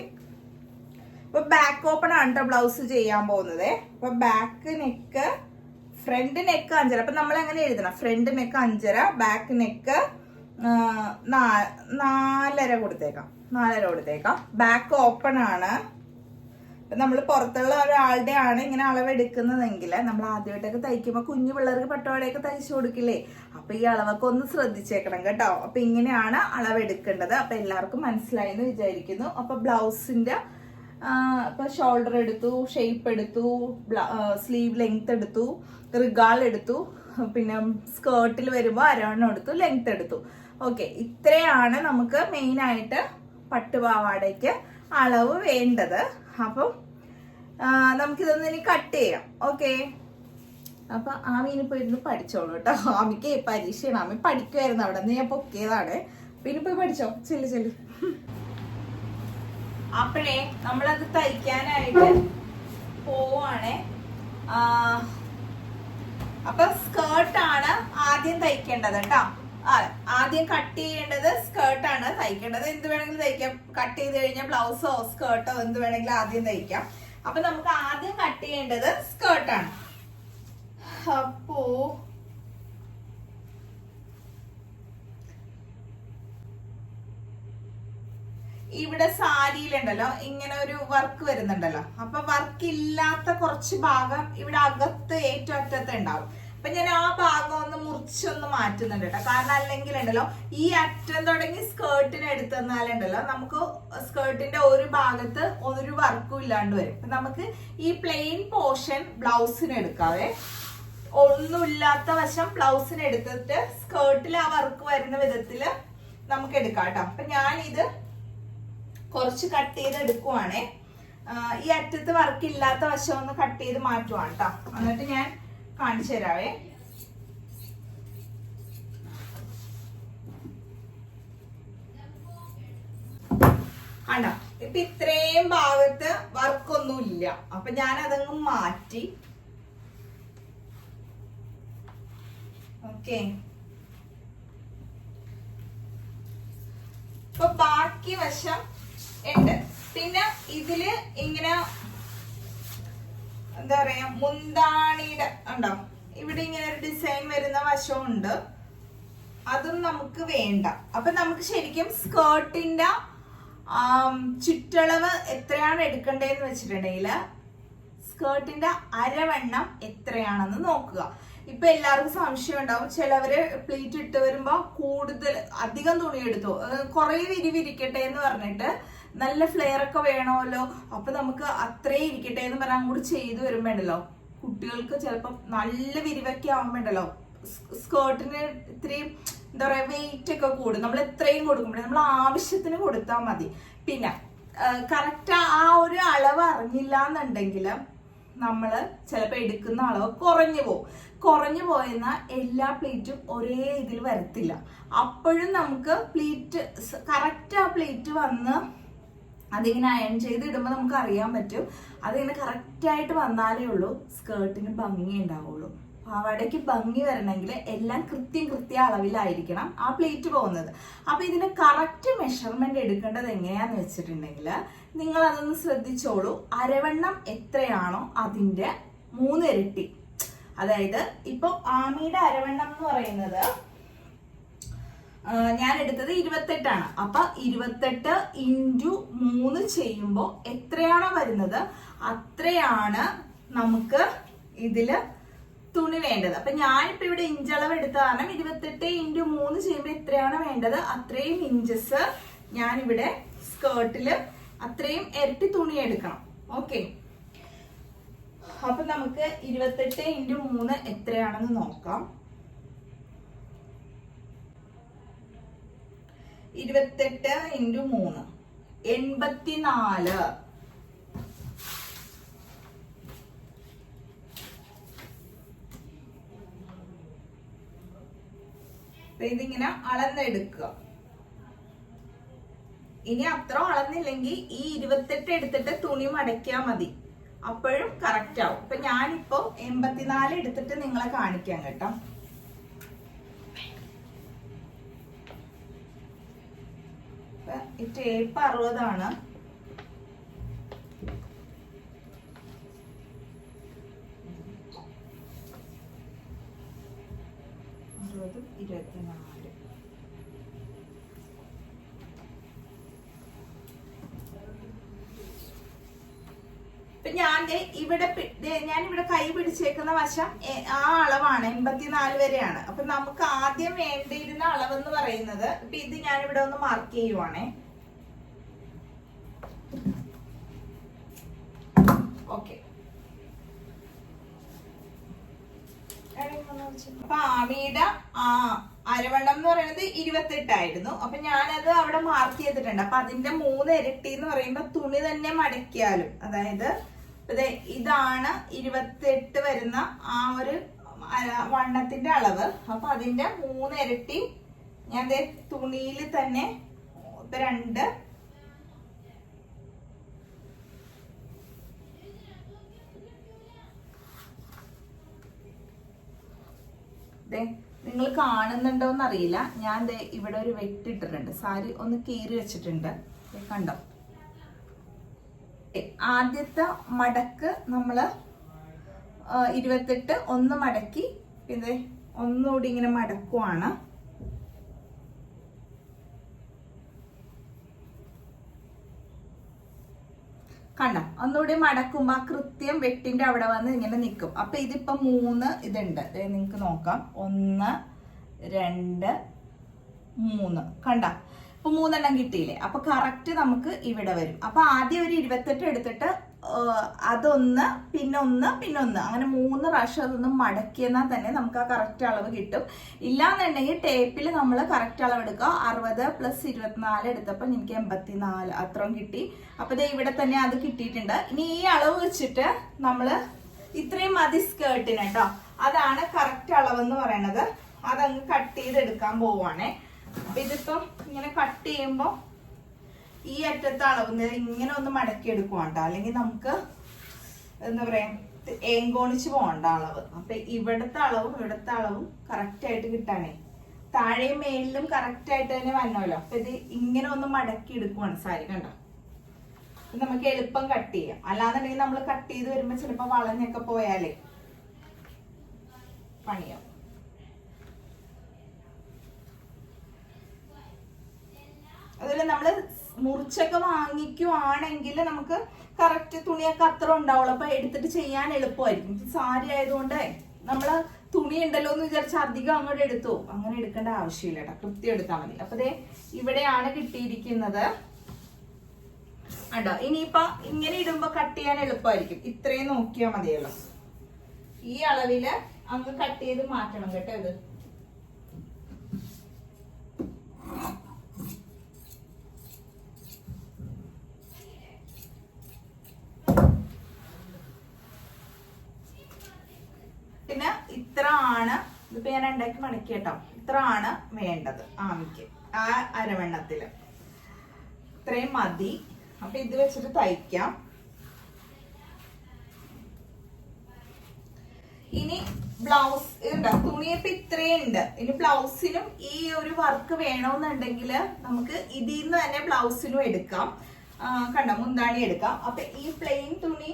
അപ്പൊ ബാക്ക് ഓപ്പൺ ആണ് കേട്ടോ ബ്ലൗസ് ചെയ്യാൻ പോകുന്നത്. അപ്പൊ ബാക്ക് നെക്ക്, ഫ്രണ്ട് നെക്ക് 5.5. അപ്പൊ നമ്മൾ എങ്ങനെ എഴുതണം? ഫ്രണ്ട് നെക്ക് 5.5, ബാക്ക് നെക്ക് 4.5 കൊടുത്തേക്കാം. 4.5 കൊടുത്തേക്കാം. ബാക്ക് ഓപ്പൺ ആണ്. നമ്മൾ പുറത്തുള്ള ഒരാളുടെ ആണ് ഇങ്ങനെ അളവെടുക്കുന്നതെങ്കിൽ നമ്മൾ ആദ്യമായിട്ടൊക്കെ തയ്ക്കുമ്പോൾ കുഞ്ഞു പിള്ളേർക്ക് പട്ടോടെയൊക്കെ തയ്ച്ചു കൊടുക്കില്ലേ. അപ്പൊ ഈ അളവൊക്കെ ഒന്ന് ശ്രദ്ധിച്ചേക്കണം കേട്ടോ. അപ്പൊ ഇങ്ങനെയാണ് അളവെടുക്കേണ്ടത്. അപ്പൊ എല്ലാവർക്കും മനസ്സിലായി എന്ന് വിചാരിക്കുന്നു. അപ്പൊ ബ്ലൗസിന്റെ ഇപ്പൊ ഷോൾഡർ എടുത്തു, ഷേപ്പ് എടുത്തു, സ്ലീവ് ലെങ്ത് എടുത്തു, റിഗാൾ എടുത്തു, പിന്നെ സ്കേർട്ടിൽ വരുമ്പോൾ അരവണ്ണം എടുത്തു, ലെങ്ത് എടുത്തു. ഓക്കെ, ഇത്രയാണ് നമുക്ക് മെയിൻ ആയിട്ട് പട്ടുപാവാടയ്ക്ക് അളവ് വേണ്ടത്. അപ്പം നമുക്കിതൊന്ന് ഇനി കട്ട് ചെയ്യാം. ഓക്കെ, അപ്പൊ ആമീനിപ്പോ ഇരുന്ന് പഠിച്ചോളൂ കേട്ടോ. ആമിക്ക് പരീക്ഷയാണ്. ആമി പഠിക്കുമായിരുന്നു, അവിടെ നിന്ന് ഞാൻ പൊക്കിയതാണ്. പിന്നെ പോയി പഠിച്ചോ, ചെല്ലു. അപ്പോഴേ നമ്മളത് തയ്ക്കാനായിട്ട് പോവാണേ. അപ്പൊ സ്കേർട്ടാണ് ആദ്യം തയ്ക്കേണ്ടത് കേട്ടോ. ആദ്യം കട്ട് ചെയ്യേണ്ടത് സ്കേർട്ടാണ് തയ്ക്കേണ്ടത്. എന്ത് വേണമെങ്കിലും തയ്ക്കാം. കട്ട് ചെയ്ത് കഴിഞ്ഞാൽ ബ്ലൗസോ സ്കേർട്ടോ എന്ത് വേണമെങ്കിലും ആദ്യം തയ്ക്കാം. അപ്പൊ നമുക്ക് ആദ്യം കട്ട് ചെയ്യേണ്ടത് സ്കേർട്ടാണ്. അപ്പോ ഇവിടെ സാരിയിലുണ്ടല്ലോ ഇങ്ങനെ ഒരു വർക്ക് വരുന്നുണ്ടല്ലോ. അപ്പൊ വർക്ക് ഇല്ലാത്ത കുറച്ച് ഭാഗം ഇവിടെ അകത്ത് ഏറ്റവും അറ്റത്ത് ഉണ്ടാവും. അപ്പൊ ഞാൻ ആ ഭാഗം ഒന്ന് മുറിച്ചൊന്ന് മാറ്റുന്നുണ്ട് കേട്ടോ. കാരണം അല്ലെങ്കിൽ ഉണ്ടല്ലോ ഈ അറ്റം തുടങ്ങി സ്കേർട്ടിന് എടുത്തെന്നാലുണ്ടല്ലോ നമുക്ക് സ്കേർട്ടിന്റെ ഒരു ഭാഗത്ത് ഒരു വർക്കും ഇല്ലാണ്ട് വരും. അപ്പൊ നമുക്ക് ഈ പ്ലെയിൻ പോർഷൻ ബ്ലൗസിന് എടുക്കാവേ. ഒന്നുമില്ലാത്ത വശം ബ്ലൗസിന് എടുത്തിട്ട് സ്കേർട്ടിൽ ആ വർക്ക് വരുന്ന വിധത്തില് നമുക്ക് എടുക്കാം കേട്ടോ. അപ്പൊ ഞാനിത് കുറച്ച് കട്ട് ചെയ്ത് എടുക്കുവാണേ. ഈ അറ്റത്ത് വർക്ക് ഇല്ലാത്ത വശം ഒന്ന് കട്ട് ചെയ്ത് മാറ്റുവാണ് കേട്ടോ. എന്നിട്ട് ഞാൻ കാണിച്ചു തരാവേ. ആണോ, ഇപ്പൊ ഇത്രയും ഭാഗത്ത് വർക്കൊന്നും ഇല്ല. അപ്പൊ ഞാൻ അതങ്ങ് മാറ്റി. ഓക്കെ, ഇപ്പൊ ബാക്കി വശം ഉണ്ട്. പിന്നെ ഇതില് ഇങ്ങനെ എന്താ പറയാ, മുന്താണിയുടെ ഉണ്ടോ, ഇവിടെ ഇങ്ങനെ ഒരു ഡിസൈൻ വരുന്ന വശമുണ്ട്. അതും നമുക്ക് വേണ്ട. അപ്പൊ നമുക്ക് ശരിക്കും സ്കേർട്ടിന്റെ ചുറ്റളവ് എത്രയാണ് എടുക്കേണ്ടതെന്ന് വെച്ചിട്ടുണ്ടെങ്കിൽ സ്കേർട്ടിന്റെ അരവണ്ണം എത്രയാണെന്ന് നോക്കുക. ഇപ്പൊ എല്ലാവർക്കും സംശയം ഉണ്ടാവും, ചിലവര് പ്ലീറ്റ് ഇട്ട് വരുമ്പോ കൂടുതൽ അധികം തുണി എടുത്തു, കുറെ വിരിവിരിക്കട്ടെ എന്ന് പറഞ്ഞിട്ട് നല്ല ഫ്ലെയർ ഒക്കെ വേണമല്ലോ, അപ്പൊ നമുക്ക് അത്രയും ഇരിക്കട്ടെ എന്ന് പറഞ്ഞാൽ അങ്ങോട്ട് ചെയ്തു വരുമ്പോണ്ടല്ലോ കുട്ടികൾക്ക് ചിലപ്പോ നല്ല വിരിവൊക്കെ ആവുമ്പോണ്ടല്ലോ സ്കേർട്ടിന് ഇത്തിരി എന്താ പറയാ വെയിറ്റ് ഒക്കെ കൂടും. നമ്മൾ എത്രയും കൊടുക്കുമ്പോഴേ നമ്മൾ ആവശ്യത്തിന് കൊടുത്താൽ മതി. പിന്നെ കറക്റ്റ് ആ ഒരു അളവ് അറിഞ്ഞില്ല എന്നുണ്ടെങ്കിൽ നമ്മള് ചിലപ്പോ എടുക്കുന്ന അളവ് കുറഞ്ഞു പോയെന്ന എല്ലാ പ്ലേറ്റും ഒരേ ഇതിൽ വരത്തില്ല. അപ്പോഴും നമുക്ക് പ്ലേറ്റ് കറക്റ്റ് ആ പ്ലേറ്റ് വന്ന് അതിങ്ങനെ അയൺ ചെയ്ത് ഇടുമ്പോൾ നമുക്ക് അറിയാൻ പറ്റും. അതിങ്ങനെ കറക്റ്റായിട്ട് വന്നാലേ ഉള്ളൂ സ്കേർട്ടിന് ഭംഗി ഉണ്ടാവുള്ളൂ. പാവാടയ്ക്ക് ഭംഗി വരണമെങ്കിൽ എല്ലാം കൃത്യ അളവിലായിരിക്കണം ആ പ്ലേറ്റ് പോകുന്നത്. അപ്പൊ ഇതിന് കറക്റ്റ് മെഷർമെന്റ് എടുക്കേണ്ടത് എങ്ങനെയാന്ന് വെച്ചിട്ടുണ്ടെങ്കിൽ നിങ്ങൾ അതൊന്ന് ശ്രദ്ധിച്ചോളൂ. അരവണ്ണം എത്രയാണോ അതിന്റെ 3 ഇരട്ടി. അതായത് ഇപ്പൊ ആമിയുടെ അരവണ്ണം എന്ന് പറയുന്നത് ഞാൻ എടുത്തത് 28 അപ്പൊ 28 × 3 ചെയ്യുമ്പോൾ എത്രയാണോ വരുന്നത് അത്രയാണ് നമുക്ക് ഇതില് തുണി വേണ്ടത്. അപ്പൊ ഞാനിപ്പോ ഇവിടെ ഇഞ്ചളവ് എടുത്ത കാരണം 28 × 3 ചെയ്യുമ്പോൾ എത്രയാണ് വേണ്ടത് അത്രയും ഇഞ്ചസ് ഞാനിവിടെ സ്കേർട്ടില് അത്രയും ഇരട്ടി തുണി എടുക്കണം. ഓക്കെ, അപ്പൊ നമുക്ക് 28 × 3 എത്രയാണെന്ന് നോക്കാം. 28 × 3 84. ഇതിങ്ങനെ അളന്നെടുക്കുക. ഇനി അത്ര അളന്നില്ലെങ്കിൽ ഈ 28 എടുത്തിട്ട് തുണി മടക്കിയാൽ മതി, അപ്പോഴും കറക്റ്റ് ആവും. ഇപ്പൊ ഞാനിപ്പോ 84 എടുത്തിട്ട് നിങ്ങളെ കാണിക്കാം കേട്ടോ. ഈ ടേപ്പ് 60. 24. ഇപ്പൊ ഞാനിവിടെ കൈ പിടിച്ചേക്കുന്ന വശം ആ അളവാണ്, 84 വരെയാണ്. അപ്പൊ നമുക്ക് ആദ്യം വേണ്ടിയിരുന്ന അളവെന്ന് പറയുന്നത്, ഇപ്പൊ ഇത് ഞാനിവിടെ ഒന്ന് മാർക്ക് ചെയ്യുവാണേ. ഓക്കെ, അപ്പൊ ആമിയുടെ അരവണ്ണം എന്ന് പറയുന്നത് 28 ആയിരുന്നു. അപ്പൊ ഞാനത് അവിടെ മാർക്ക് ചെയ്തിട്ടുണ്ട്. അപ്പൊ അതിന്റെ 3 ഇരട്ടി എന്ന് പറയുമ്പോ തുണി തന്നെ മടക്കിയാലും, അതായത് ഇതാണ് 28 വരുന്ന ആ ഒരു വണ്ണത്തിന്റെ അളവ്. അപ്പൊ അതിന്റെ 3 ഇരട്ടി ഞാൻ തുണിയിൽ തന്നെ ഇപ്പൊ 2 നിങ്ങൾ കാണുന്നുണ്ടോന്ന് അറിയില്ല, ഞാൻ ഇവിടെ ഒരു വെട്ടിട്ടിട്ടുണ്ട്, സാരി ഒന്ന് കീറി വെച്ചിട്ടുണ്ട്, കണ്ടോ. ആദ്യത്തെ മടക്ക് നമ്മള് 28 ഒന്ന് മടക്കി പിന്നെ ഒന്നുകൂടി ഇങ്ങനെ മടക്കുവാണ്. കണ്ട, ഒന്നുകൂടി മടക്കുമ്പോ ആ കൃത്യം വെട്ടിന്റെ അവിടെ വന്ന് ഇങ്ങനെ നിൽക്കും. അപ്പൊ ഇതിപ്പോ 3 ഇതുണ്ട്, നിങ്ങക്ക് നോക്കാം. 1 2 3 കണ്ട, ഇപ്പൊ 3 കിട്ടിയില്ലേ. അപ്പൊ കറക്റ്റ് നമുക്ക് ഇവിടെ വരും. അപ്പൊ ആദ്യം ഒരു 28 എടുത്തിട്ട് അതൊന്ന് പിന്നെ ഒന്ന് പിന്നെ ഒന്ന് അങ്ങനെ 3 പ്രാവശ്യം അതൊന്ന് മടക്കിയെന്നാൽ തന്നെ നമുക്ക് ആ കറക്റ്റ് അളവ് കിട്ടും. ഇല്ലാന്നുണ്ടെങ്കിൽ ടേപ്പിൽ നമ്മൾ കറക്റ്റ് അളവ് എടുക്കുക. 60 + 24 എടുത്തപ്പോൾ എനിക്ക് 84 അത്രയും കിട്ടി. അപ്പൊ ഇവിടെ തന്നെ അത് കിട്ടിയിട്ടുണ്ട്. ഇനി ഈ അളവ് വെച്ചിട്ട് നമ്മള് ഇത്രയും മതി സ്കേർട്ടിന് കേട്ടോ. അതാണ് കറക്റ്റ് അളവെന്ന് പറയണത്. അതങ്ങ് കട്ട് ചെയ്തെടുക്കാൻ പോവാണേ. അപ്പൊ ഇതിപ്പം ഇങ്ങനെ കട്ട് ചെയ്യുമ്പോ ഈ അറ്റത്തെ അളവ് ഇങ്ങനെ ഒന്ന് മടക്കി എടുക്കുവാണ്ട, അല്ലെങ്കിൽ നമുക്ക് എന്താ പറയാ ഏങ്കോണിച്ച് പോകണ്ട അളവ്. അപ്പൊ ഇവിടുത്തെ അളവും കറക്റ്റ് ആയിട്ട് കിട്ടാനേ താഴെയും മേലിലും കറക്റ്റ് ആയിട്ട് തന്നെ വന്നല്ലോ. അപ്പൊ ഇത് ഇങ്ങനെ ഒന്ന് മടക്കി എടുക്കുവാണ് സാരി, കണ്ടോ? നമുക്ക് എളുപ്പം കട്ട് ചെയ്യാം. അല്ലാന്നുണ്ടെങ്കിൽ നമ്മൾ കട്ട് ചെയ്ത് വരുമ്പോ ചിലപ്പോ വളഞ്ഞൊക്കെ പോയാലേ പണിയാവും. അതുപോലെ നമ്മള് മുറിച്ചൊക്കെ വാങ്ങിക്കുവാണെങ്കിൽ നമുക്ക് കറക്റ്റ് തുണിയൊക്കെ അത്ര ഉണ്ടാവുള്ളൂ. അപ്പൊ എടുത്തിട്ട് ചെയ്യാൻ എളുപ്പമായിരിക്കും. സാരി ആയതുകൊണ്ട് നമ്മള് തുണി ഉണ്ടല്ലോ എന്ന് വിചാരിച്ച് അധികം അങ്ങോട്ട് എടുത്തു, അങ്ങനെ എടുക്കേണ്ട ആവശ്യമില്ല കേട്ടോ. കൃത്യം എടുത്താൽ മതി. അപ്പൊ ദേ ഇവിടെയാണ് കിട്ടിയിരിക്കുന്നത്. ഉണ്ടോ? ഇനിയിപ്പൊ ഇങ്ങനെ ഇടുമ്പോ കട്ട് ചെയ്യാൻ എളുപ്പമായിരിക്കും. ഇത്രയും നോക്കിയാൽ മതിയല്ലോ. ഈ അളവില് അങ്ങ് കട്ട് ചെയ്ത് മാറ്റണം കേട്ടോ. ഇത് പിന്നെ ഇത്ര ആണ്. ഇതിപ്പോ ഞാൻ ഉണ്ടാക്കി മടക്കി കേട്ടോ. ഇത്ര ആണ് വേണ്ടത് ആമിക്ക് ആ അരവണ്ണത്തില്. ഇത്രയും മതി. അപ്പൊ ഇത് വെച്ചിട്ട് തയ്ക്കാം. ഇനി ബ്ലൗസ് ഇതുണ്ടോ, തുണിയപ്പോ ഇത്രയും ഉണ്ട്. ഇനി ബ്ലൗസിനും ഈ ഒരു വർക്ക് വേണമെന്നുണ്ടെങ്കിൽ നമുക്ക് ഇതിൽ നിന്ന് തന്നെ ബ്ലൗസിനും എടുക്കാം. കണ്ടോ, മുന്താണി എടുക്കാം. അപ്പൊ ഈ പ്ലെയിൻ തുണി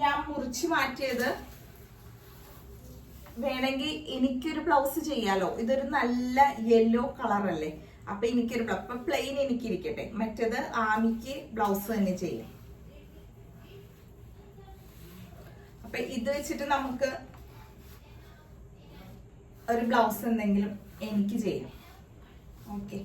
ഞാൻ മുറിച്ച് മാറ്റിയത് വേണമെങ്കിൽ എനിക്കൊരു ബ്ലൗസ് ചെയ്യാലോ. ഇതൊരു നല്ല യെല്ലോ കളർ അല്ലേ. അപ്പൊ എനിക്കൊരു അപ്പൊ പ്ലെയിൻ എനിക്കിരിക്കട്ടെ, മറ്റേത് ആമിക്ക് ബ്ലൗസ് തന്നെ ചെയ്യും. അപ്പൊ ഇത് വെച്ചിട്ട് നമുക്ക് ഒരു ബ്ലൗസ് എന്തെങ്കിലും എനിക്ക് ചെയ്യാം. ഓക്കെ,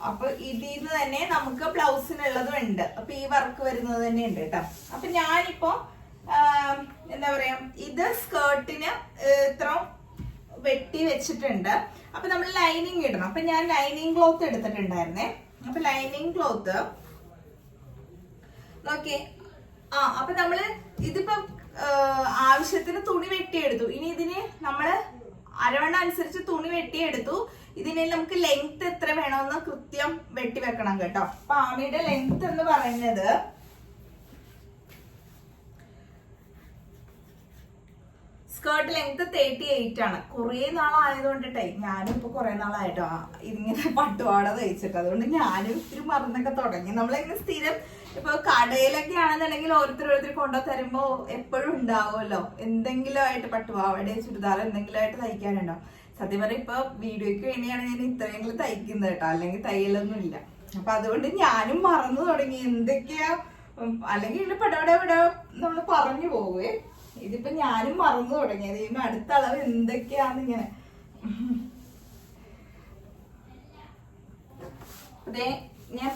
അപ്പൊ ഇതിന്ന് തന്നെ നമുക്ക് ബ്ലൗസിനുള്ളതും ഉണ്ട്. അപ്പൊ ഈ വർക്ക് വരുന്നത് തന്നെ ഉണ്ട് കേട്ടോ. അപ്പൊ ഞാനിപ്പോ എന്താ പറയാ, ഇത് സ്കേർട്ടിന് ഇത്ര വെട്ടി വെച്ചിട്ടുണ്ട്. അപ്പൊ നമ്മൾ ലൈനിങ് ഇടണം. അപ്പൊ ഞാൻ ലൈനിങ് ക്ലോത്ത് എടുത്തിട്ടുണ്ടായിരുന്നേ. അപ്പൊ ലൈനിങ് ക്ലോത്ത് നോക്കിയേ. അപ്പൊ നമ്മള് ഇതിപ്പോ ആവശ്യത്തിന് തുണി വെട്ടിയെടുത്തു. ഇനി ഇതിന് നമ്മള് അരവണ്ണ അനുസരിച്ച് തുണി വെട്ടിയെടുത്തു. ഇതിനെ നമുക്ക് ലെങ്ത് എത്ര വേണമെന്ന് കൃത്യം വെട്ടി വെക്കണം കേട്ടോ. അപ്പൊ ആമിയുടെ ലെങ്ത് എന്ന് പറയുന്നത് സ്കേർട്ട് ലെങ്ത് 38 ആണ്. കുറെ നാളായതുകൊണ്ടിട്ടേ, ഞാനും ഇപ്പൊ കുറെ നാളായിട്ടോ ഇങ്ങനെ പട്ടുപാട തയ്ച്ചിട്ട്. അതുകൊണ്ട് ഞാനും ഇത്തിരി മറന്നൊക്കെ തുടങ്ങി. നമ്മളിങ്ങനെ സ്ഥിരം ഇപ്പൊ കടയിലൊക്കെ ആണെന്നുണ്ടെങ്കിൽ ഓരോരുത്തർ കൊണ്ടു തരുമ്പോ എപ്പോഴും ഉണ്ടാവുമല്ലോ എന്തെങ്കിലും ആയിട്ട്, പട്ടുപാവടയോ ചുരിദാറോ എന്തെങ്കിലും ആയിട്ട് തയ്ക്കാനുണ്ടാവും. സത്യം പറഞ്ഞാൽ ഇപ്പൊ വീഡിയോയ്ക്ക് വേണ്ടിയാണ് ഞാൻ ഇത്രയെങ്കിലും തയ്ക്കുന്നത് കേട്ടോ, അല്ലെങ്കിൽ തയ്യലൊന്നും ഇല്ല. അപ്പൊ അതുകൊണ്ട് ഞാനും മറന്നു തുടങ്ങി എന്തൊക്കെയാ, അല്ലെങ്കിൽ ഇതിന് പടപട നമ്മള് പറഞ്ഞു പോവേ. ഇതിപ്പോ ഞാനും മറന്നു തുടങ്ങിയത്. ഇതിന് അടുത്ത അളവ് എന്തൊക്കെയാന്നിങ്ങനെ. അതെ, ഞാൻ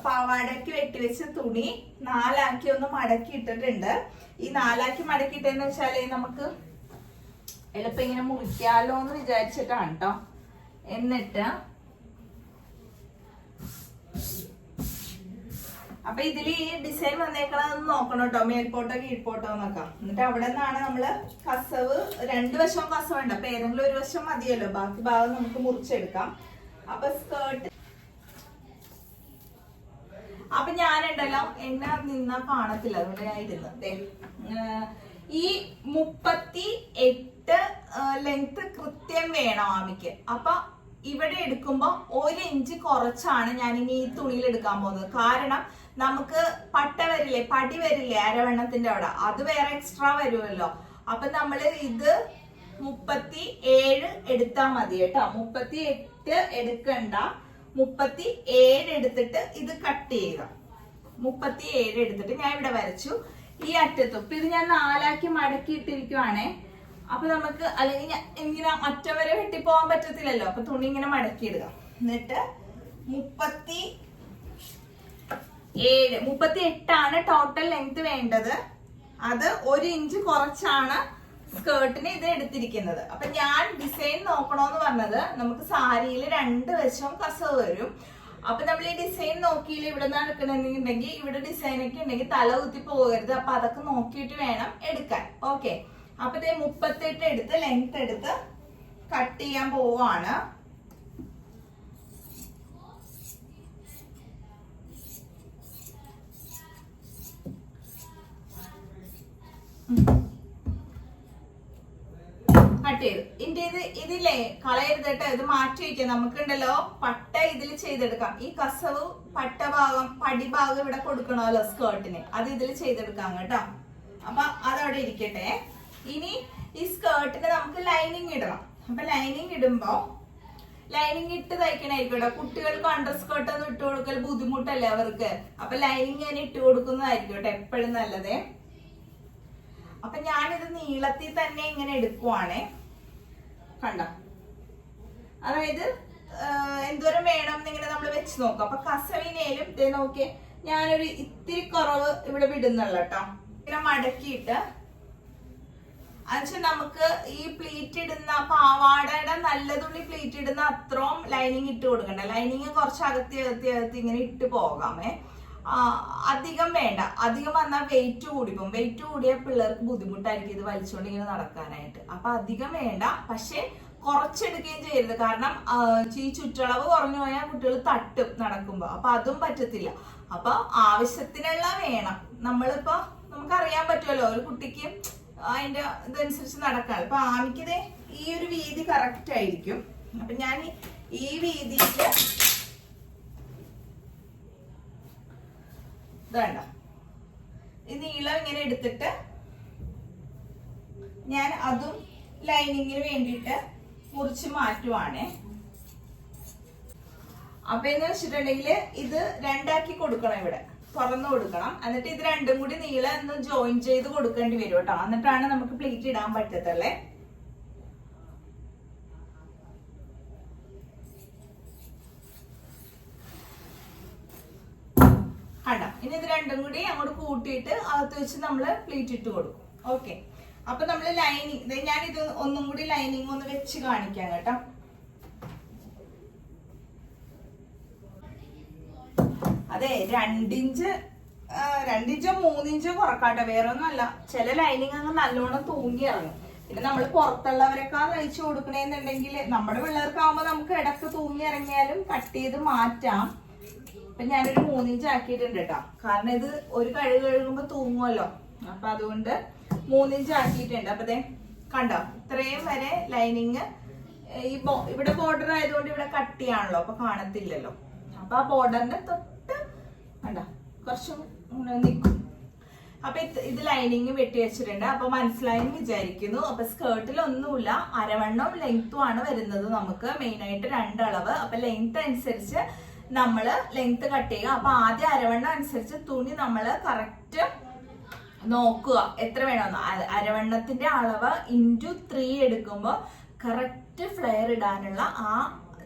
പാവാടയ്ക്ക് വെട്ടിവെച്ച തുണി 4 ആക്കി ഒന്ന് മടക്കി ഇട്ടിട്ടുണ്ട്. ഈ 4 ആക്കി മടക്കിയിട്ടെന്ന് വെച്ചാല് നമുക്ക് എളുപ്പം ഇങ്ങനെ മുറിക്കാലോ എന്ന് വിചാരിച്ചിട്ടാണ് കേട്ടോ. എന്നിട്ട് അപ്പൊ ഇതില് ഈ ഡിസൈൻ വന്നേക്കണതെന്ന് നോക്കണം കേട്ടോ, മേൽപോട്ടോ കീഴ്പോട്ടോ എന്നൊക്കെ. എന്നിട്ട് അവിടെ നിന്നാണ് നമ്മള് കസവ്, 2 വശവും കസവുണ്ട്. അപ്പൊ ഏതെങ്കിലും ഒരു വശം മതിയല്ലോ, ബാക്കി ഭാഗം നമുക്ക് മുറിച്ചെടുക്കാം. അപ്പൊ സ്കേർട്ട് അപ്പൊ ഞാനുണ്ടല്ലോ എന്നെ നിന്നാ കാണത്തില്ല, അതുകൊണ്ട് ഞാൻ ഇരുന്നത്. ഈ 38 ലെങ്ത് കൃത്യം വേണം ആമിക്ക്. അപ്പൊ ഇവിടെ എടുക്കുമ്പോ 1 ഇഞ്ച് കുറച്ചാണ് ഞാൻ ഇനി ഈ തുണിയിൽ എടുക്കാൻ പോകുന്നത്. കാരണം നമുക്ക് പട്ട വരില്ലേ, പടി വരില്ലേ അരവണ്ണത്തിന്റെ അവിടെ, അത് വേറെ എക്സ്ട്രാ വരുമല്ലോ. അപ്പൊ നമ്മള് ഇത് 37 എടുത്താ മതി കേട്ടോ. 38 എടുക്കണ്ട, 37 എടുത്തിട്ട് ഇത് കട്ട് ചെയ്യുക. 37 എടുത്തിട്ട് ഞാൻ ഇവിടെ വരച്ചു ഈ അറ്റത്തും. ഇപ്പൊ ഇത് ഞാൻ 4 ആക്കി മടക്കി ഇട്ടിരിക്കുവാണേ. അപ്പൊ നമുക്ക് അല്ലെങ്കിൽ ഇങ്ങനെ അറ്റം വരെ വെട്ടിപ്പോവാൻ പറ്റത്തില്ലല്ലോ. അപ്പൊ തുണി ഇങ്ങനെ മടക്കിയിടുക. എന്നിട്ട് 38 ആണ് ടോട്ടൽ ലെങ്ത് വേണ്ടത്. അത് 1 ഇഞ്ച് കുറച്ചാണ് സ്കേർട്ടിന് ഇത് എടുത്തിരിക്കുന്നത്. അപ്പൊ ഞാൻ ഡിസൈൻ നോക്കണോന്ന് പറഞ്ഞത്, നമുക്ക് സാരിയിൽ 2 വശവും കസവ് വരും. അപ്പൊ നമ്മൾ ഈ ഡിസൈൻ നോക്കിയില്ല, ഇവിടെ നിന്നാണ് എടുക്കണമെന്നുണ്ടെങ്കിൽ ഇവിടെ ഡിസൈൻ ഒക്കെ ഉണ്ടെങ്കിൽ തല കുത്തി പോകരുത്. അപ്പൊ അതൊക്കെ നോക്കിയിട്ട് വേണം എടുക്കാൻ. ഓക്കെ, അപ്പൊ 38 എടുത്ത് ലെങ്ത് എടുത്ത് കട്ട് ചെയ്യാൻ പോവാണ്. കളയരുത് കേട്ടോ. ഇത് മാറ്റി വയ്ക്കാം. നമുക്കുണ്ടല്ലോ പട്ട ഇതിൽ ചെയ്തെടുക്കാം. ഈ കസവ് പട്ട ഭാഗം പടിഭാഗം ഇവിടെ കൊടുക്കണമല്ലോ സ്കേർട്ടിന്, അത് ഇതിൽ ചെയ്തെടുക്കാം കേട്ടോ. അപ്പൊ അതവിടെ ഇരിക്കട്ടെ. ഇനി ഈ സ്കേർട്ടിന് നമുക്ക് ലൈനിങ് ഇടണം. അപ്പൊ ലൈനിങ് ഇടുമ്പോ ലൈനിങ് ഇട്ട് തയ്ക്കണായിരിക്കും. കുട്ടികൾക്ക് അണ്ടർ സ്കേർട്ട് ഒന്നും ഇട്ട് കൊടുക്കൽ ബുദ്ധിമുട്ടല്ലേ അവർക്ക്. അപ്പൊ ലൈനിങ് ഞാൻ ഇട്ട് കൊടുക്കുന്നതായിരിക്കും കേട്ടോ എപ്പോഴും നല്ലത്. അപ്പൊ ഞാനിത് നീളത്തിൽ തന്നെ ഇങ്ങനെ എടുക്കുവാണേ. കണ്ട, അതായത് എന്തോരം വേണം എന്നിങ്ങനെ നമ്മൾ വെച്ച് നോക്കാം. അപ്പൊ കസവിനേലും ഇതേ നോക്കിയേ, ഞാനൊരു ഇത്തിരി കുറവ് ഇവിടെ വിടുന്നുള്ള കേട്ടോ. ഇങ്ങനെ മടക്കിയിട്ട് എന്നുവെച്ചാൽ നമുക്ക് ഈ പ്ലീറ്റ് ഇടുന്ന പാവാടയുടെ നല്ല തുണി പ്ലീറ്റ് ഇടുന്ന അത്രയും ലൈനിങ് ഇട്ട് കൊടുക്കണ്ട. ലൈനിങ് കുറച്ച് അകത്തി ഇങ്ങനെ ഇട്ട് പോകാമേ. അധികം വേണ്ട. അധികം വന്നാൽ വെയിറ്റ് കൂടിപ്പോകും. വെയിറ്റ് കൂടിയ പിള്ളേർക്ക് ബുദ്ധിമുട്ടായിരിക്കും ഇത് വലിച്ചുകൊണ്ട് ഇങ്ങനെ നടക്കാനായിട്ട്. അപ്പൊ അധികം വേണ്ട, പക്ഷെ കുറച്ചെടുക്കുകയും ചെയ്യരുത്. കാരണം ഈ ചുറ്റളവ് കുറഞ്ഞു പോയാൽ കുട്ടികൾ തട്ടും നടക്കുമ്പോ. അപ്പൊ അതും പറ്റത്തില്ല. അപ്പൊ ആവശ്യത്തിനുള്ള വേണം. നമ്മളിപ്പോ നമുക്കറിയാൻ പറ്റുമല്ലോ ഒരു കുട്ടിക്ക് അതിന്റെ ഇതനുസരിച്ച് നടക്കാൻ. അപ്പൊ ആമിക്കിത് ഈ ഒരു വീതി കറക്റ്റ് ആയിരിക്കും. അപ്പൊ ഞാൻ ഈ വീതിയില് ഇതണ്ട ഈ നീളം ഇങ്ങനെ എടുത്തിട്ട് ഞാൻ അതും ലൈനിങ്ങിന് വേണ്ടിയിട്ട് മുറിച്ച് മാറ്റുവാണേ. അപ്പൊ എന്ന് വെച്ചിട്ടുണ്ടെങ്കിൽ ഇത് രണ്ടാക്കി കൊടുക്കണം. ഇവിടെ തുറന്നു കൊടുക്കണം. എന്നിട്ട് ഇത് രണ്ടും കൂടി നീളം ഒന്ന് ജോയിൻ ചെയ്ത് കൊടുക്കേണ്ടി വരും കേട്ടോ. എന്നിട്ടാണ് നമുക്ക് പ്ലീറ്റ് ഇടാൻ പറ്റത്തല്ലേ. കണ്ടോ, ഇനി ഇത് രണ്ടും കൂടി അങ്ങോട്ട് കൂട്ടിയിട്ട് അകത്ത് വെച്ച് നമ്മള് പ്ലീറ്റ് ഇട്ട് കൊടുക്കും. ഓക്കെ. അപ്പൊ നമ്മള് ലൈനിങ്, ഞാൻ ഇത് ഒന്നും കൂടി ലൈനിങ് ഒന്ന് വെച്ച് കാണിക്കാം കേട്ടോ. അതെ, 2 ഇഞ്ചോ 3 ഇഞ്ചോ കുറക്കാട്ടെ, വേറെ ഒന്നും അല്ല. ചില ലൈനിങ് അങ്ങ് നല്ലോണം തൂങ്ങി ഇറങ്ങും. പിന്നെ നമ്മൾ പുറത്തുള്ളവരൊക്കെ തയ്ച്ചു കൊടുക്കണേന്നുണ്ടെങ്കിൽ നമ്മുടെ പിള്ളേർക്കാവുമ്പോ നമുക്ക് ഇടക്ക് തൂങ്ങി ഇറങ്ങിയാലും കട്ട് ചെയ്ത് മാറ്റാം. അപ്പൊ ഞാനൊരു 3 ഇഞ്ച് ആക്കിയിട്ടുണ്ട് കേട്ടോ. കാരണം ഇത് ഒരു കഴുകുമ്പോ തൂങ്ങുമല്ലോ. അപ്പൊ അതുകൊണ്ട് 3 ഇഞ്ച് ആക്കിയിട്ടുണ്ട്. അപ്പൊ ദേ കണ്ടോ, ഇത്രയും വരെ ലൈനിങ്. ഈ ഇവിടെ ബോർഡർ ആയതുകൊണ്ട് ഇവിടെ കട്ടിയാണല്ലോ, അപ്പൊ കാണത്തില്ലല്ലോ. അപ്പൊ ആ ബോർഡറിന്റെ തൊട്ട് കണ്ട കുറച്ചും നിൽക്കും. അപ്പൊ ഇത് ലൈനിങ് വെട്ടി വെച്ചിട്ടുണ്ട്. അപ്പൊ മനസ്സിലായെന്ന് വിചാരിക്കുന്നു. അപ്പൊ സ്കേർട്ടിൽ ഒന്നുമില്ല, അരവണ്ണം ലെങ്ത്തും ആണ് വരുന്നത് നമുക്ക്. മെയിൻ ആയിട്ട് 2 അളവ്. അപ്പൊ ലെങ്ത് അനുസരിച്ച് നമ്മള് ലെങ്ത് കട്ട് ചെയ്യുക. അപ്പൊ ആദ്യം അരവണ്ണം അനുസരിച്ച് തുണി നമ്മള് കറക്റ്റ് നോക്കുക എത്ര വേണമെന്ന്. അരവണ്ണത്തിന്റെ അളവ് × 3 എടുക്കുമ്പോ കറക്റ്റ് ഫ്ലെയർ ഇടാനുള്ള ആ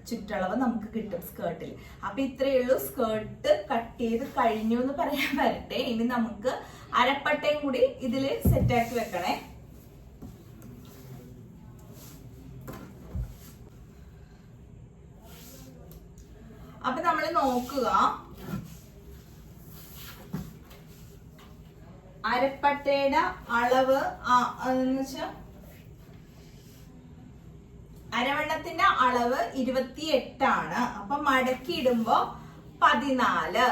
ചുറ്റളവ് നമുക്ക് കിട്ടും സ്കേർട്ടിൽ. അപ്പൊ ഇത്രയേ ഉള്ളൂ. സ്കേർട്ട് കട്ട് ചെയ്ത് കഴിഞ്ഞു എന്ന് പറയാൻ വരട്ടെ. ഇനി നമുക്ക് അരപ്പട്ടയും കൂടി ഇതില് സെറ്റാക്കി വെക്കണേ. അപ്പൊ നമ്മൾ നോക്കുക, അരപ്പട്ടയുടെ അളവ് എന്ന് വെച്ചാ അരവണ്ണത്തിന്റെ അളവ് 28 ആണ്. അപ്പൊ മടക്കി ഇടുമ്പോ 14.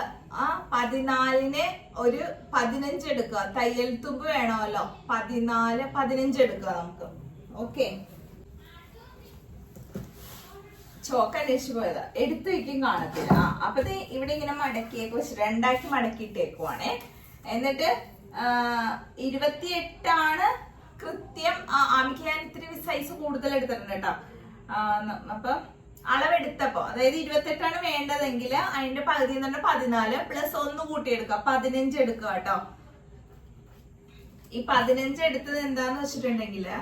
14നെ ഒരു 15 എടുക്കുക. തയ്യൽ തുമ്പ് വേണമല്ലോ. 14, 15 എടുക്കുക നമുക്ക്. ഓക്കെ. ചോക്ക് അന്വേഷിച്ചു പോയതാ, എടുത്തു വയ്ക്കും കാണത്തില്ല. അപ്പൊ ഇവിടെ ഇങ്ങനെ മടക്കിയേക്ക് വെച്ച് 2 ആക്കി മടക്കിയിട്ടേക്കുവാണേ. എന്നിട്ട് 28 ആണ് കൃത്യം. ആമിക്ക് ഞാൻ ഇത്തിരി സൈസ് കൂടുതൽ എടുത്തിട്ടുണ്ട് കേട്ടോ. അപ്പൊ അളവെടുത്തപ്പോ അതായത് 28 ആണ് വേണ്ടതെങ്കിൽ അതിന്റെ പകുതി എന്ന് പറഞ്ഞാൽ 14 പ്ലസ് 1 കൂട്ടിയെടുക്കുക, 15 എടുക്കുക കേട്ടോ. ഈ 15 എടുത്തത് എന്താന്ന് വെച്ചിട്ടുണ്ടെങ്കില്,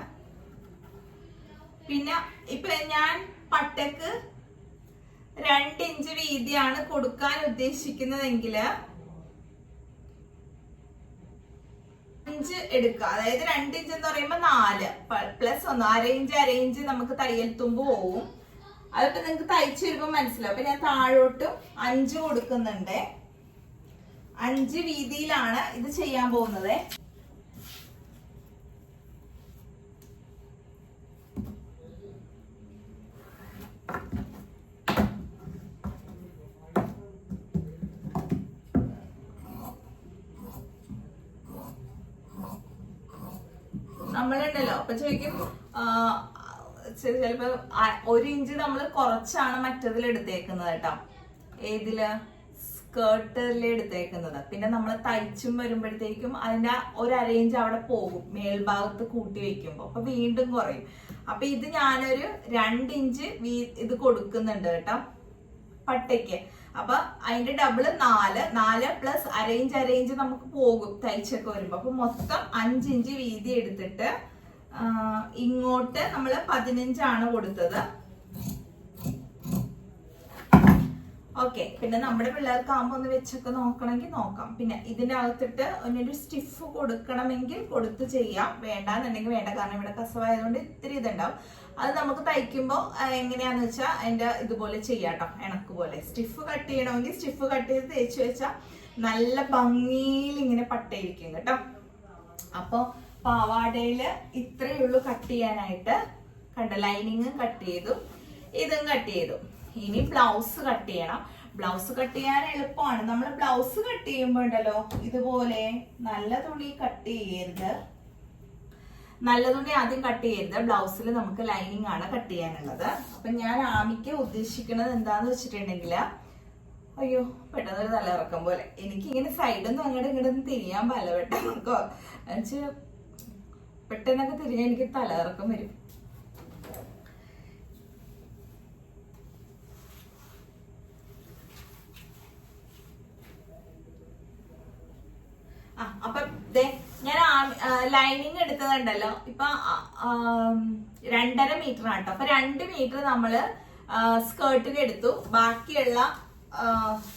പിന്നെ ഇപ്പൊ ഞാൻ പട്ടക്ക് 2 ഇഞ്ച് വീതിയാണ് കൊടുക്കാൻ ഉദ്ദേശിക്കുന്നതെങ്കില് 5 എടുക്കുക. അതായത് 2 ഇഞ്ച് എന്ന് പറയുമ്പോ 4 പ്ലസ് 1 അര ഇഞ്ച് നമുക്ക് തയ്യൽ തുമ്പ് പോവും. അതിപ്പോ നിങ്ങക്ക് തയ്ച്ചു വരുമ്പോ മനസ്സിലാവും. അപ്പൊ ഞാൻ താഴോട്ടും 5 കൊടുക്കുന്നുണ്ട്. 5 വീതിയിലാണ് ഇത് ചെയ്യാൻ പോകുന്നത്. നമ്മളുണ്ടല്ലോ അപ്പൊ ചോദിക്കും ചിലപ്പോ 1 ഇഞ്ച് നമ്മൾ കുറച്ചാണ് മറ്റതിൽ എടുത്തേക്കുന്നത് കേട്ടോ. ഏതില്? സ്കേർട്ടിൽ എടുത്തേക്കുന്നത്. പിന്നെ നമ്മൾ തയ്ച്ചും വരുമ്പോഴത്തേക്കും അതിന്റെ 1/2 ഇഞ്ച് അവിടെ പോകും മേൽഭാഗത്ത് കൂട്ടി വെക്കുമ്പോ, അപ്പൊ വീണ്ടും കുറയും. അപ്പൊ ഇത് ഞാനൊരു 2 ഇഞ്ച് ഇത് കൊടുക്കുന്നുണ്ട് കേട്ടോ പട്ടയ്ക്ക്. അപ്പൊ അതിന്റെ ഡബിള് 4 പ്ലസ് 1/2 ഇഞ്ച് നമുക്ക് പോകും തയ്ച്ചൊക്കെ വരുമ്പോ. അപ്പൊ മൊത്തം 5 ഇഞ്ച് വീതി എടുത്തിട്ട് ഇങ്ങോട്ട് നമ്മള് 15 കൊടുത്തത്. ഓക്കെ, പിന്നെ നമ്മുടെ പിള്ളേർക്ക് ആകുമ്പോ ഒന്ന് വെച്ചൊക്കെ നോക്കണമെങ്കിൽ നോക്കാം. പിന്നെ ഇതിന്റെ അകത്തിട്ട് ഒരു സ്റ്റിഫ് കൊടുക്കണമെങ്കിൽ കൊടുത്ത് ചെയ്യാം, വേണ്ടാന്നുണ്ടെങ്കിൽ വേണ്ട. കാരണം ഇവിടെ കസവായതുകൊണ്ട് ഇത്തിരി ഇതുണ്ടാവും. അത് നമുക്ക് തയ്ക്കുമ്പോൾ എങ്ങനെയാന്ന് വെച്ചാൽ അതിന്റെ ഇതുപോലെ ചെയ്യാട്ടോ, ഇണക്ക് പോലെ. സ്റ്റിഫ് കട്ട് ചെയ്യണമെങ്കിൽ സ്റ്റിഫ് കട്ട് ചെയ്ത് തേച്ച് വെച്ചാൽ നല്ല ഭംഗിയിൽ ഇങ്ങനെ പട്ടയിരിക്കും കേട്ടോ. അപ്പൊ പാവാടയില് ഇത്രയേ ഉള്ളൂ കട്ട് ചെയ്യാനായിട്ട്. കണ്ട, ലൈനിങ്ങും കട്ട് ചെയ്തു, ഇതും കട്ട് ചെയ്തു. ഇനി ബ്ലൗസ് കട്ട് ചെയ്യണം. ബ്ലൗസ് കട്ട് ചെയ്യാൻ എളുപ്പമാണ്. നമ്മൾ ബ്ലൗസ് കട്ട് ചെയ്യുമ്പോ ഉണ്ടല്ലോ ഇതുപോലെ നല്ല തുണി കട്ട് ചെയ്യരുത്. നല്ല തുണി ആദ്യം കട്ട് ചെയ്യരുത്. ബ്ലൗസിൽ നമുക്ക് ലൈനിങ് ആണ് കട്ട് ചെയ്യാനുള്ളത്. അപ്പൊ ഞാൻ ആമിക്ക് ഉദ്ദേശിക്കുന്നത് എന്താന്ന് വെച്ചിട്ടുണ്ടെങ്കിൽ, അയ്യോ പെട്ടെന്ന് ഒരു തലയിറക്കം പോലെ എനിക്കിങ്ങനെ സൈഡൊന്നും അങ്ങോട്ട് ഇങ്ങോട്ടൊന്നും തിരിയാൻ പല പെട്ടെന്നൊക്കെ പെട്ടെന്നൊക്കെ തിരിഞ്ഞാൽ എനിക്ക് തലയിറക്കം വരും. അപ്പൊ ഞാൻ ലൈനിങ് എടുത്തതുണ്ടല്ലോ ഇപ്പൊ 2.5 മീറ്റർ ആണ് കേട്ടോ. അപ്പൊ 2 മീറ്റർ നമ്മള് സ്കേർട്ടിന് എടുത്തു. ബാക്കിയുള്ള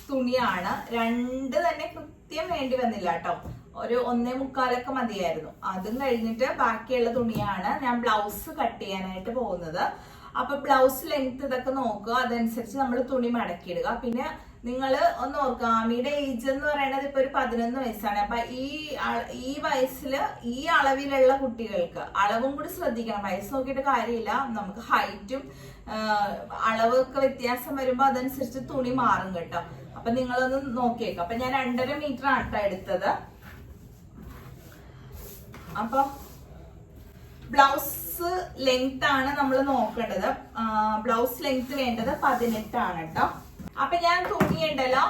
തുണിയാണ് 2 തന്നെ കൃത്യം വേണ്ടി വന്നില്ല കേട്ടോ. ഒരു 1.25 മതിയായിരുന്നു. അതും കഴിഞ്ഞിട്ട് ബാക്കിയുള്ള തുണിയാണ് ഞാൻ ബ്ലൗസ് കട്ട് ചെയ്യാനായിട്ട് പോകുന്നത്. അപ്പൊ ബ്ലൗസ് ലെങ്ത് ഇതൊക്കെ നോക്കുക, അതനുസരിച്ച് നമ്മൾ തുണി മടക്കിയിടുക. പിന്നെ നിങ്ങൾ ഒന്ന് ഓർക്കുക, ആമിയുടെ ഏജ് എന്ന് പറയുന്നത് ഇപ്പൊ ഒരു 11 വയസ്സാണ്. അപ്പൊ ഈ വയസ്സില് ഈ അളവിലുള്ള കുട്ടികൾക്ക് അളവും കൂടി ശ്രദ്ധിക്കണം. വയസ്സ് നോക്കിയിട്ട് കാര്യമില്ല, നമുക്ക് ഹൈറ്റും അളവൊക്കെ വ്യത്യാസം വരുമ്പോ അതനുസരിച്ച് തുണി മാറും കേട്ടോ. അപ്പൊ നിങ്ങളൊന്ന് നോക്കിയേക്കാം. അപ്പൊ ഞാൻ 2.5 മീറ്റർ ആട്ടോ എടുത്തത്. അപ്പൊ ബ്ലൗസ് ലെങ്ത് ആണ് നമ്മൾ നോക്കേണ്ടത്. ബ്ലൗസ് ലെങ്ത് വേണ്ടത് 18 ആണ് കേട്ടോ. അപ്പൊ ഞാൻ തുണി ഉണ്ടല്ലോ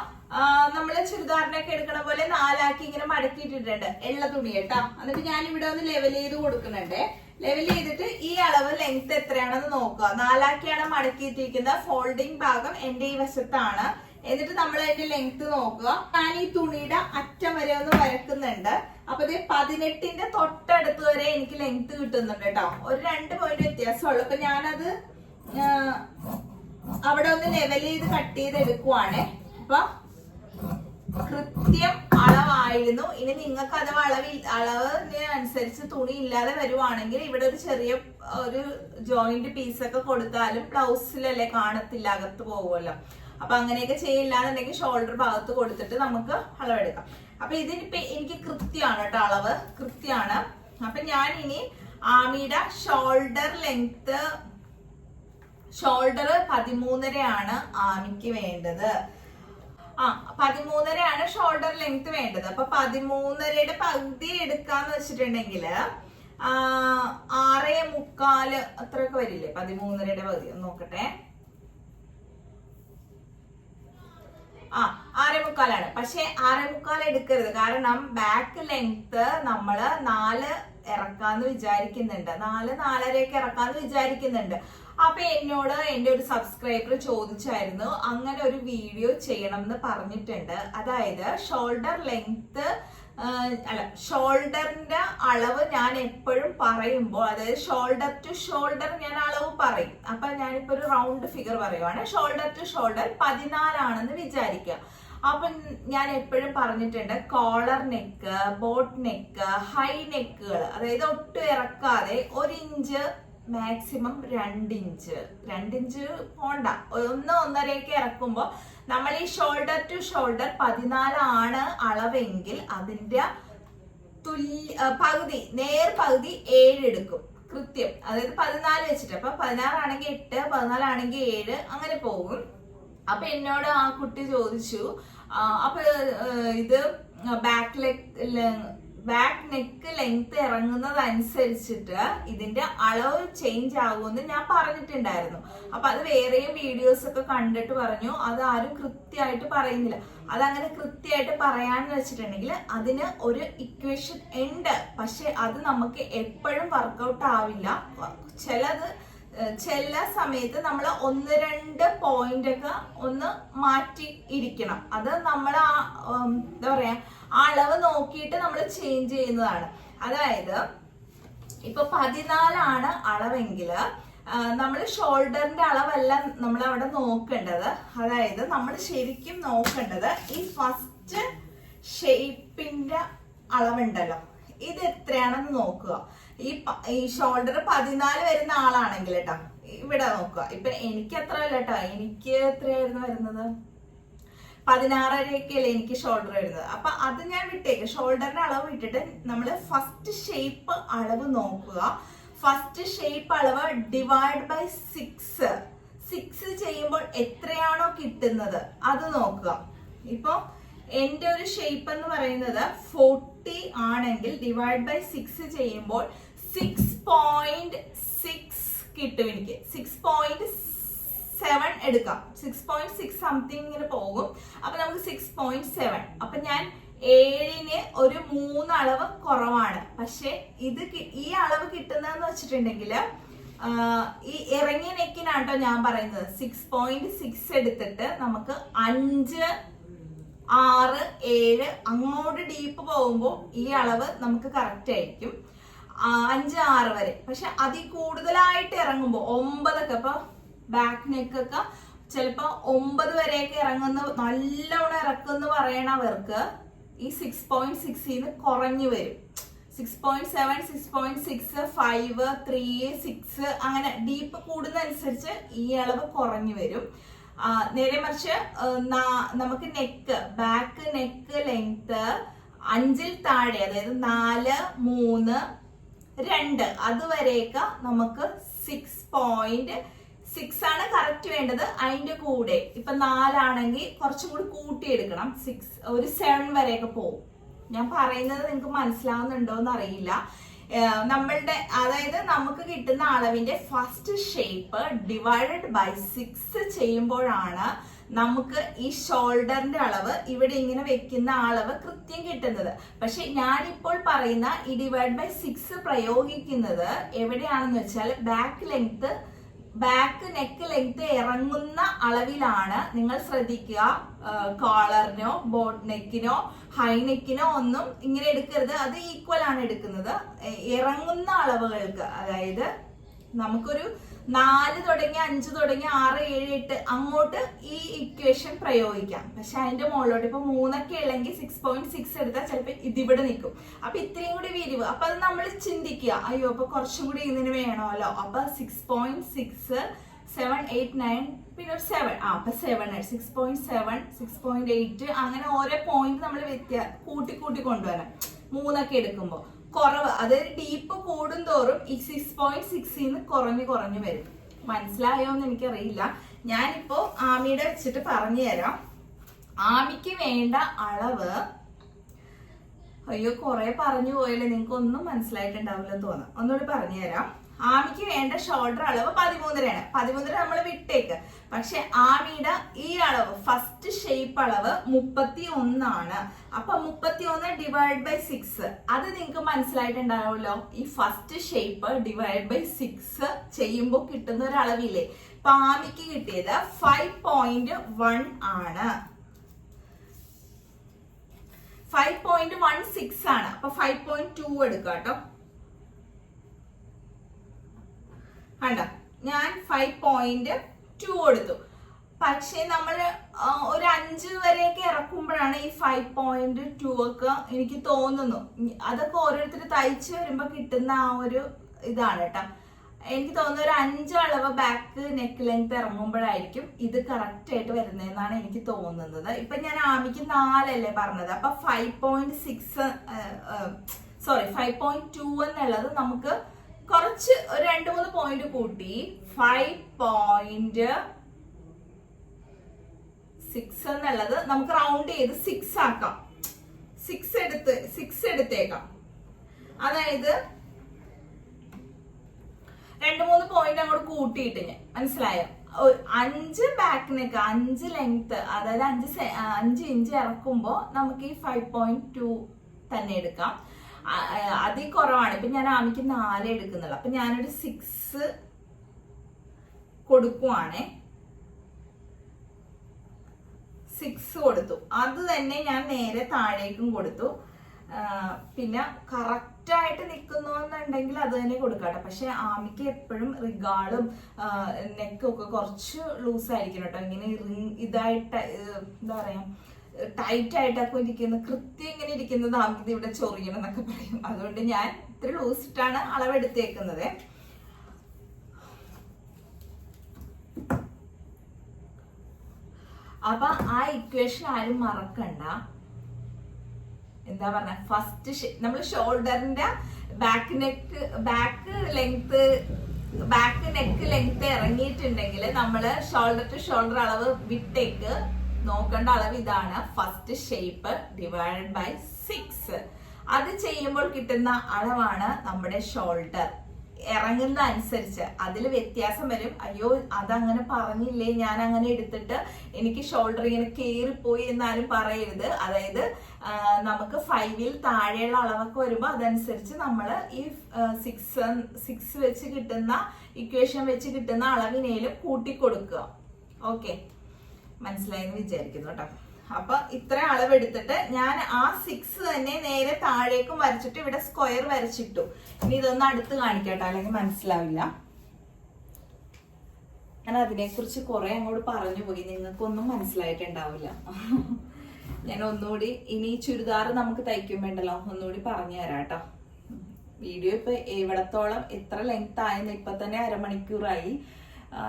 നമ്മള് ചുരിദാറിനൊക്കെ എടുക്കണ പോലെ 4 ആക്കി ഇങ്ങനെ മടക്കിയിട്ടിട്ടുണ്ട്, എള്ള തുണി കേട്ടോ. എന്നിട്ട് ഞാൻ ഇവിടെ ഒന്ന് ലെവൽ ചെയ്ത് കൊടുക്കുന്നുണ്ട്. ലെവൽ ചെയ്തിട്ട് ഈ അളവ് ലെങ്ത് എത്രയാണെന്ന് നോക്കുക. 4 ആക്കിയാണ് മടക്കിയിട്ടിരിക്കുന്നത്. ഫോൾഡിംഗ് ഭാഗം എന്റെ ഈ വശത്താണ്. എന്നിട്ട് നമ്മൾ അതിന്റെ ലെങ്ത് നോക്കുക. ഞാൻ ഈ തുണിയുടെ അറ്റം വരെ ഒന്ന് വരക്കുന്നുണ്ട്. അപ്പൊ ഇത് 18ന്റെ തൊട്ടടുത്ത് വരെ എനിക്ക് ലെങ്ത് കിട്ടുന്നുണ്ട് കേട്ടോ. ഒരു 2 പോയിന്റ് വ്യത്യാസമുള്ളൂ. അപ്പൊ ഞാനത് അവിടെ ഒന്ന് ലെവൽ ചെയ്ത് കട്ട് ചെയ്ത് എടുക്കുവാണേ. അപ്പൊ കൃത്യം അളവായിരുന്നു. ഇനി നിങ്ങൾക്ക് അഥവാ അളവിന് അനുസരിച്ച് തുണി ഇല്ലാതെ വരുവാണെങ്കിൽ ഇവിടെ ഒരു ചെറിയ ഒരു ജോയിന്റ് പീസൊക്കെ കൊടുത്താലും ബ്ലൗസിലല്ലേ കാണത്തില്ല, അകത്ത് പോകുമല്ലോ. അപ്പൊ അങ്ങനെയൊക്കെ ചെയ്യില്ലാന്നുണ്ടെങ്കിൽ ഷോൾഡർ ഭാഗത്ത് കൊടുത്തിട്ട് നമുക്ക് അളവെടുക്കാം. അപ്പൊ ഇതിനിപ്പോ എനിക്ക് കൃത്യമാണ് കേട്ടോ, അളവ് കൃത്യമാണ്. അപ്പൊ ഞാൻ ഇനി ആമിയുടെ ഷോൾഡർ ലെങ്ത്, ഷോൾഡർ 13.5 ആമിക്ക് വേണ്ടത്. 13.5 ഷോൾഡർ ലെങ്ത് വേണ്ടത്. അപ്പൊ 13.5 പകുതി എടുക്കാന്ന് വെച്ചിട്ടുണ്ടെങ്കിൽ 6.25 അത്രയൊക്കെ വരില്ലേ? 13.5 പകുതി നോക്കട്ടെ. 6.25 പക്ഷെ 6.25 എടുക്കരുത്. കാരണം ബാക്ക് ലെങ്ത് നമ്മള് 4 ഇറക്കാന്ന് വിചാരിക്കുന്നുണ്ട്, 4-4.5 ഇറക്കാന്ന് വിചാരിക്കുന്നുണ്ട്. അപ്പൊ എന്നോട് എന്റെ ഒരു സബ്സ്ക്രൈബർ ചോദിച്ചായിരുന്നു അങ്ങനെ ഒരു വീഡിയോ ചെയ്യണം എന്ന് പറഞ്ഞിട്ടുണ്ട്. അതായത് ഷോൾഡർ ലെങ്ത് ഷോൾഡറിന്റെ അളവ് ഞാൻ എപ്പോഴും പറയുമ്പോൾ, അതായത് ഷോൾഡർ ടു ഷോൾഡർ ഞാൻ അളവ് പറയും. അപ്പൊ ഞാനിപ്പോ ഒരു റൗണ്ട് ഫിഗർ പറയുവാണ്. ഷോൾഡർ ടു ഷോൾഡർ 14 ആണെന്ന് വിചാരിക്കുക. അപ്പൊ ഞാൻ എപ്പോഴും പറഞ്ഞിട്ടുണ്ട്, collar neck, boat neck, high നെക്കുകൾ, അതായത് ഒട്ടും ഇറക്കാതെ 1 ഇഞ്ച് മാക്സിമം 2 ഇഞ്ച് പോണ്ട, 1-1.5 ഇറക്കുമ്പോ നമ്മൾ ഈ ഷോൾഡർ ടു ഷോൾഡർ 14 ആണ് അളവെങ്കിൽ അതിന്റെ പകുതി, നേർ പകുതി 7 എടുക്കും കൃത്യം. അതായത് 14 വെച്ചിട്ട്. അപ്പൊ 16 ആണെങ്കിൽ 8, 14 ആണെങ്കിൽ 7, അങ്ങനെ പോകും. അപ്പൊ എന്നോട് ആ കുട്ടി ചോദിച്ചു, അപ്പൊ ഇത് ബാക്ക് നെക്ക് ലെങ്ത് ഇറങ്ങുന്നതനുസരിച്ചിട്ട് ഇതിന്റെ അളവ് ചേഞ്ച് ആകുമെന്ന് ഞാൻ പറഞ്ഞിട്ടുണ്ടായിരുന്നു. അപ്പൊ അത് വേറെയും വീഡിയോസ് ഒക്കെ കണ്ടിട്ട് പറഞ്ഞു അത് ആരും കൃത്യമായിട്ട് പറയുന്നില്ല. അതങ്ങനെ കൃത്യമായിട്ട് പറയാന്ന് വെച്ചിട്ടുണ്ടെങ്കിൽ അതിന് ഒരു ഇക്വേഷൻ ഉണ്ട്. പക്ഷെ അത് നമുക്ക് എപ്പോഴും വർക്കൗട്ട് ആവില്ല. ചില സമയത്ത് നമ്മൾ 1-2 പോയിന്റ് ഒക്കെ ഒന്ന് മാറ്റി ഇരിക്കണം. അത് നമ്മൾ എന്താ പറയാ അളവ് നോക്കിയിട്ട് നമ്മൾ ചേഞ്ച് ചെയ്യുന്നതാണ്. അതായത് ഇപ്പൊ 14 അളവെങ്കിൽ നമ്മൾ ഷോൾഡറിന്റെ അളവല്ല നമ്മൾ അവിടെ നോക്കേണ്ടത്. അതായത് നമ്മൾ ശരിക്കും നോക്കേണ്ടത് ഈ ഫസ്റ്റ് ഷേപ്പിന്റെ അളവുണ്ടല്ലോ, ഇത് എത്രയാണെന്ന് നോക്കുക. ഈ ഷോൾഡർ 14 വരുന്ന ആളാണെങ്കിൽ കേട്ടോ ഇവിടെ നോക്കുക. ഇപ്പൊ എനിക്ക് അത്ര അല്ല കേട്ടോ, എനിക്ക് എത്രയായിരുന്നു വരുന്നത് 16.5 എനിക്ക് ഷോൾഡർ വരുന്നത്. അപ്പൊ അത് ഞാൻ വിട്ടേക്ക്. ഷോൾഡറിന്റെ അളവ് വിട്ടിട്ട് നമ്മൾ ഫസ്റ്റ് ഷേപ്പ് അളവ് നോക്കുക. ഫസ്റ്റ് ഷേപ്പ് അളവ് ഡിവൈഡ് ബൈ 6 ചെയ്യുമ്പോൾ എത്രയാണോ കിട്ടുന്നത് അത് നോക്കുക. ഇപ്പൊ എന്റെ ഒരു ഷേപ്പ് എന്ന് പറയുന്നത് 40 ആണെങ്കിൽ ഡിവൈഡ് ബൈ 6 ചെയ്യുമ്പോൾ 6.6 കിട്ടും. എനിക്ക് 6.7 എടുക്കാം. 6.6 സംതിങ് ഇങ്ങനെ പോകും. അപ്പൊ നമുക്ക് 6.7. അപ്പൊ ഞാൻ 7ന് ഒരു 3 അളവ് കുറവാണ്. പക്ഷെ ഈ അളവ് കിട്ടുന്നതെന്ന് വെച്ചിട്ടുണ്ടെങ്കിൽ ഈ ഇറങ്ങിയ നെക്കിനാട്ടോ ഞാൻ പറയുന്നത്. 6.6 എടുത്തിട്ട് നമുക്ക് 5, 6, 7 അങ്ങോട്ട് ഡീപ്പ് പോകുമ്പോൾ ഈ അളവ് നമുക്ക് കറക്റ്റ് ആയിരിക്കും. 5, 6 വരെ. പക്ഷെ അതിൽ കൂടുതലായിട്ട് ഇറങ്ങുമ്പോൾ 9 ഇപ്പൊ ബാക്ക് നെക്ക് ഒക്കെ ചിലപ്പോ 9 വരെയൊക്കെ നല്ലോണം ഇറക്കുന്ന പറയണവർക്ക് ഈ 6.6 കുറഞ്ഞു വരും. 6.7, 6.6, 5, 3, 6 അങ്ങനെ ഡീപ്പ് കൂടുന്നതനുസരിച്ച് ഈ അളവ് കുറഞ്ഞു വരും. നേരെ മറിച്ച് നമുക്ക് ബാക്ക് നെക്ക് ലെങ്ത് 5ൽ താഴെ, അതായത് 4, 3, 2 അതുവരെയൊക്കെ നമുക്ക് 6.6 ആണ് കറക്റ്റ് വേണ്ടത്. അതിന്റെ കൂടെ ഇപ്പൊ 4 ആണെങ്കിൽ കുറച്ചും കൂടി കൂട്ടിയെടുക്കണം. 7 വരെയൊക്കെ പോകും. ഞാൻ പറയുന്നത് നിങ്ങൾക്ക് മനസ്സിലാവുന്നുണ്ടോ എന്ന് അറിയില്ല. അതായത് നമുക്ക് കിട്ടുന്ന അളവിന്റെ ഫസ്റ്റ് ഷേപ്പ് ഡിവൈഡഡ് ബൈ 6 ചെയ്യുമ്പോഴാണ് നമുക്ക് ഈ ഷോൾഡറിന്റെ അളവ് ഇവിടെ ഇങ്ങനെ വെക്കുന്ന അളവ് കൃത്യം കിട്ടുന്നത്. പക്ഷെ ഞാനിപ്പോൾ പറയുന്ന ഈ ഡിവൈഡ് ബൈ 6 പ്രയോഗിക്കുന്നത് എവിടെയാണെന്ന് വെച്ചാൽ ബാക്ക് നെക്ക് ലെങ്ത് ഇറങ്ങുന്ന അളവിലാണ്. നിങ്ങൾ ശ്രദ്ധിക്കുക, കോളറിനോ ബോട്ട് നെക്കിനോ ഹൈ നെക്കിനോ ഒന്നും ഇങ്ങനെ എടുക്കരുത്. അത് ഈക്വൽ ആണ് എടുക്കുന്നത് ഇറങ്ങുന്ന അളവുകൾക്ക്. അതായത് നമുക്കൊരു 4 തുടങ്ങി 5 തുടങ്ങി 6, 7, 8 അങ്ങോട്ട് ഈ ഇക്വേഷൻ പ്രയോഗിക്കാം. പക്ഷെ അതിന്റെ മുകളിലോട്ട് ഇപ്പൊ 3 ഒക്കെ ഉള്ളെങ്കിൽ 6.6 എടുത്താൽ ചിലപ്പോൾ ഇതിവിടെ നിൽക്കും. അപ്പൊ ഇത്രയും കൂടി വിരിവ്. അപ്പൊ അത് നമ്മൾ ചിന്തിക്കുക, അയ്യോ അപ്പൊ കുറച്ചും കൂടി ഇതിന് വേണമല്ലോ. അപ്പൊ 6.6, 7, 8, 9 പിന്നെ ഒരു 7. അപ്പൊ 7, 6.7, 6.8 അങ്ങനെ ഓരോ പോയിന്റ് നമ്മൾ കൂട്ടി കൊണ്ടുവരാം. 3 ഒക്കെ എടുക്കുമ്പോൾ കുറവ്, അതായത് ഡീപ്പ് കൂടും തോറും ഈ 6.6 കുറഞ്ഞു വരും. മനസ്സിലായോ എന്ന് എനിക്കറിയില്ല. ഞാനിപ്പോ ആമിയുടെ വെച്ചിട്ട് പറഞ്ഞു തരാം. ആമിക്ക് വേണ്ട അളവ്, അയ്യോ കുറെ പറഞ്ഞു പോയല്ലേ, നിങ്ങൾക്ക് ഒന്നും മനസ്സിലായിട്ടുണ്ടാവില്ലെന്ന് തോന്നാം. ഒന്നുകൂടി പറഞ്ഞു തരാം. ആമിക്ക് വേണ്ട ഷോൾഡർ അളവ് 13 13 നമ്മൾ വിട്ടേക്ക്. പക്ഷെ ആമിയുടെ ഈ അളവ് ഫസ്റ്റ് ഷേപ്പ് അളവ് 31 ആണ്. അപ്പൊ 31 ഡിവൈഡ് ബൈ 6 അത് നിങ്ങൾക്ക് മനസ്സിലായിട്ടുണ്ടാവുമല്ലോ. ഈ ഫസ്റ്റ് ഷേപ്പ് ഡിവൈഡ് ബൈ 6 ചെയ്യുമ്പോൾ കിട്ടുന്ന ഒരു അളവില്ലേ. ഇപ്പൊ ആമിക്ക് കിട്ടിയത് 5.1 ആണ്. 5.16 ആണ്. അപ്പൊ 5.2 എടുക്കാം കേട്ടോ. കണ്ടോ, ഞാൻ 5.2 കൊടുത്തു. പക്ഷെ നമ്മൾ ഒരു 5 വരെയൊക്കെ ഇറക്കുമ്പോഴാണ് ഈ 5.2 ഒക്കെ എനിക്ക് തോന്നുന്നു. അതൊക്കെ ഓരോരുത്തർ തയ്ച്ച് വരുമ്പോ കിട്ടുന്ന ആ ഒരു ഇതാണ് കേട്ടോ. എനിക്ക് തോന്നുന്നു ഒരു 5 അളവ് ബാക്ക് നെക്ക് ലെങ്ത് ഇറങ്ങുമ്പോഴായിരിക്കും ഇത് കറക്റ്റ് ആയിട്ട് വരുന്നതെന്നാണ് എനിക്ക് തോന്നുന്നത്. ഇപ്പൊ ഞാൻ ആമിക്ക് 4 അല്ലേ പറഞ്ഞത്. അപ്പൊ 5.2 എന്നുള്ളത് നമുക്ക് കുറച്ച് 2-3 പോയിന്റ് കൂട്ടി 5.6 എന്നുള്ളത് നമുക്ക് റൗണ്ട് ചെയ്ത് 6 ആക്കാം. 6 എടുത്തേക്കാം. അതായത് 2-3 പോയിന്റ് അങ്ങോട്ട് കൂട്ടിയിട്ട് ഞാൻ മനസ്സിലായോ, 5 ബാക്ക് നെക്ക് 5 ലെങ്ത്, അതായത് 5 ഇഞ്ച് ഇറക്കുമ്പോ നമുക്ക് ഈ 5.2 തന്നെ എടുക്കാം. അതിൽ കുറവാണ്. ഇപ്പൊ ഞാൻ ആമിക്ക് 4 എടുക്കുന്നുള്ളു. അപ്പൊ ഞാനൊരു 6 കൊടുക്കുവാണേ. 6 കൊടുത്തു. അത് തന്നെ ഞാൻ നേരെ താഴേക്കും കൊടുത്തു. പിന്നെ കറക്റ്റ് ആയിട്ട് നിൽക്കുന്നുണ്ടെങ്കിൽ അത് തന്നെ കൊടുക്കാട്ടെ. പക്ഷെ ആമിക്ക് എപ്പോഴും റിഗാളും നെക്കും ഒക്കെ കുറച്ച് ലൂസ് ആയിരിക്കണം കേട്ടോ. ഇങ്ങനെ ഇതായിട്ട് എന്താ പറയാ, ടൈറ്റ് ആയിട്ടൊക്കെ ഇരിക്കുന്ന, കൃത്യം ഇങ്ങനെ ഇരിക്കുന്നത് ആമിക്ക് ഇവിടെ ചൊറിയണം എന്നൊക്കെ പറയും. അതുകൊണ്ട് ഞാൻ ഇത്ര ലൂസ് ഇട്ടാണ് അളവെടുത്തേക്കുന്നത്. അപ്പൊ ആ ഇക്വേഷൻ ആരും മറക്കണ്ട. എന്താ പറഞ്ഞ, ഫസ്റ്റ് നമ്മൾ ഷോൾഡറിന്റെ ബാക്ക് നെക്ക് ലെങ്ത് ഇറങ്ങിയിട്ടുണ്ടെങ്കിൽ നമ്മള് ഷോൾഡർ ടു ഷോൾഡർ അളവ് വിട്ടേക്ക് നോക്കേണ്ട അളവ് ഇതാണ്. First shape divided by 6. അത് ചെയ്യുമ്പോൾ കിട്ടുന്ന അളവാണ് നമ്മുടെ ഷോൾഡർ. ഇറങ്ങുന്ന അനുസരിച്ച് അതിൽ വ്യത്യാസം വരും. അയ്യോ അതങ്ങനെ പറഞ്ഞില്ലേ, ഞാൻ അങ്ങനെ എടുത്തിട്ട് എനിക്ക് ഷോൾഡർ ഇങ്ങനെ കേറിപ്പോയി എന്നാലും പറയരുത്. അതായത് നമുക്ക് 5-ൽ താഴെയുള്ള അളവൊക്കെ വരുമ്പോ അതനുസരിച്ച് നമ്മൾ ഈ 6 വെച്ച് കിട്ടുന്ന ഇക്വേഷൻ വെച്ച് കിട്ടുന്ന അളവിനേലും കൂട്ടിക്കൊടുക്കുക. ഓക്കെ, മനസ്സിലായെന്ന് വിചാരിക്കുന്നു കേട്ടോ. അപ്പൊ ഇത്ര അളവെടുത്തിട്ട് ഞാൻ ആ 6 തന്നെ നേരെ താഴേക്കും വരച്ചിട്ട് ഇവിടെ സ്ക്വയർ വരച്ചിട്ടു. ഇനി ഇതൊന്ന് അടുത്ത് കാണിക്കട്ടെ, അല്ലെങ്കിൽ മനസ്സിലാവില്ല. ഞാൻ അതിനെക്കുറിച്ച് കുറെ അങ്ങോട്ട് പറഞ്ഞു പോയി, നിങ്ങൾക്കൊന്നും മനസ്സിലായിട്ടുണ്ടാവില്ല. ഞാൻ ഒന്നുകൂടി ഇനി ചുരിദാർ നമുക്ക് തയ്ക്കുമ്പോണ്ടല്ലോ ഒന്നുകൂടി പറഞ്ഞു തരാം കേട്ടോ. വീഡിയോ ഇപ്പൊ എവിടത്തോളം എത്ര ലെങ്ത് ആയെന്ന് ഇപ്പൊ തന്നെ അരമണിക്കൂറായി.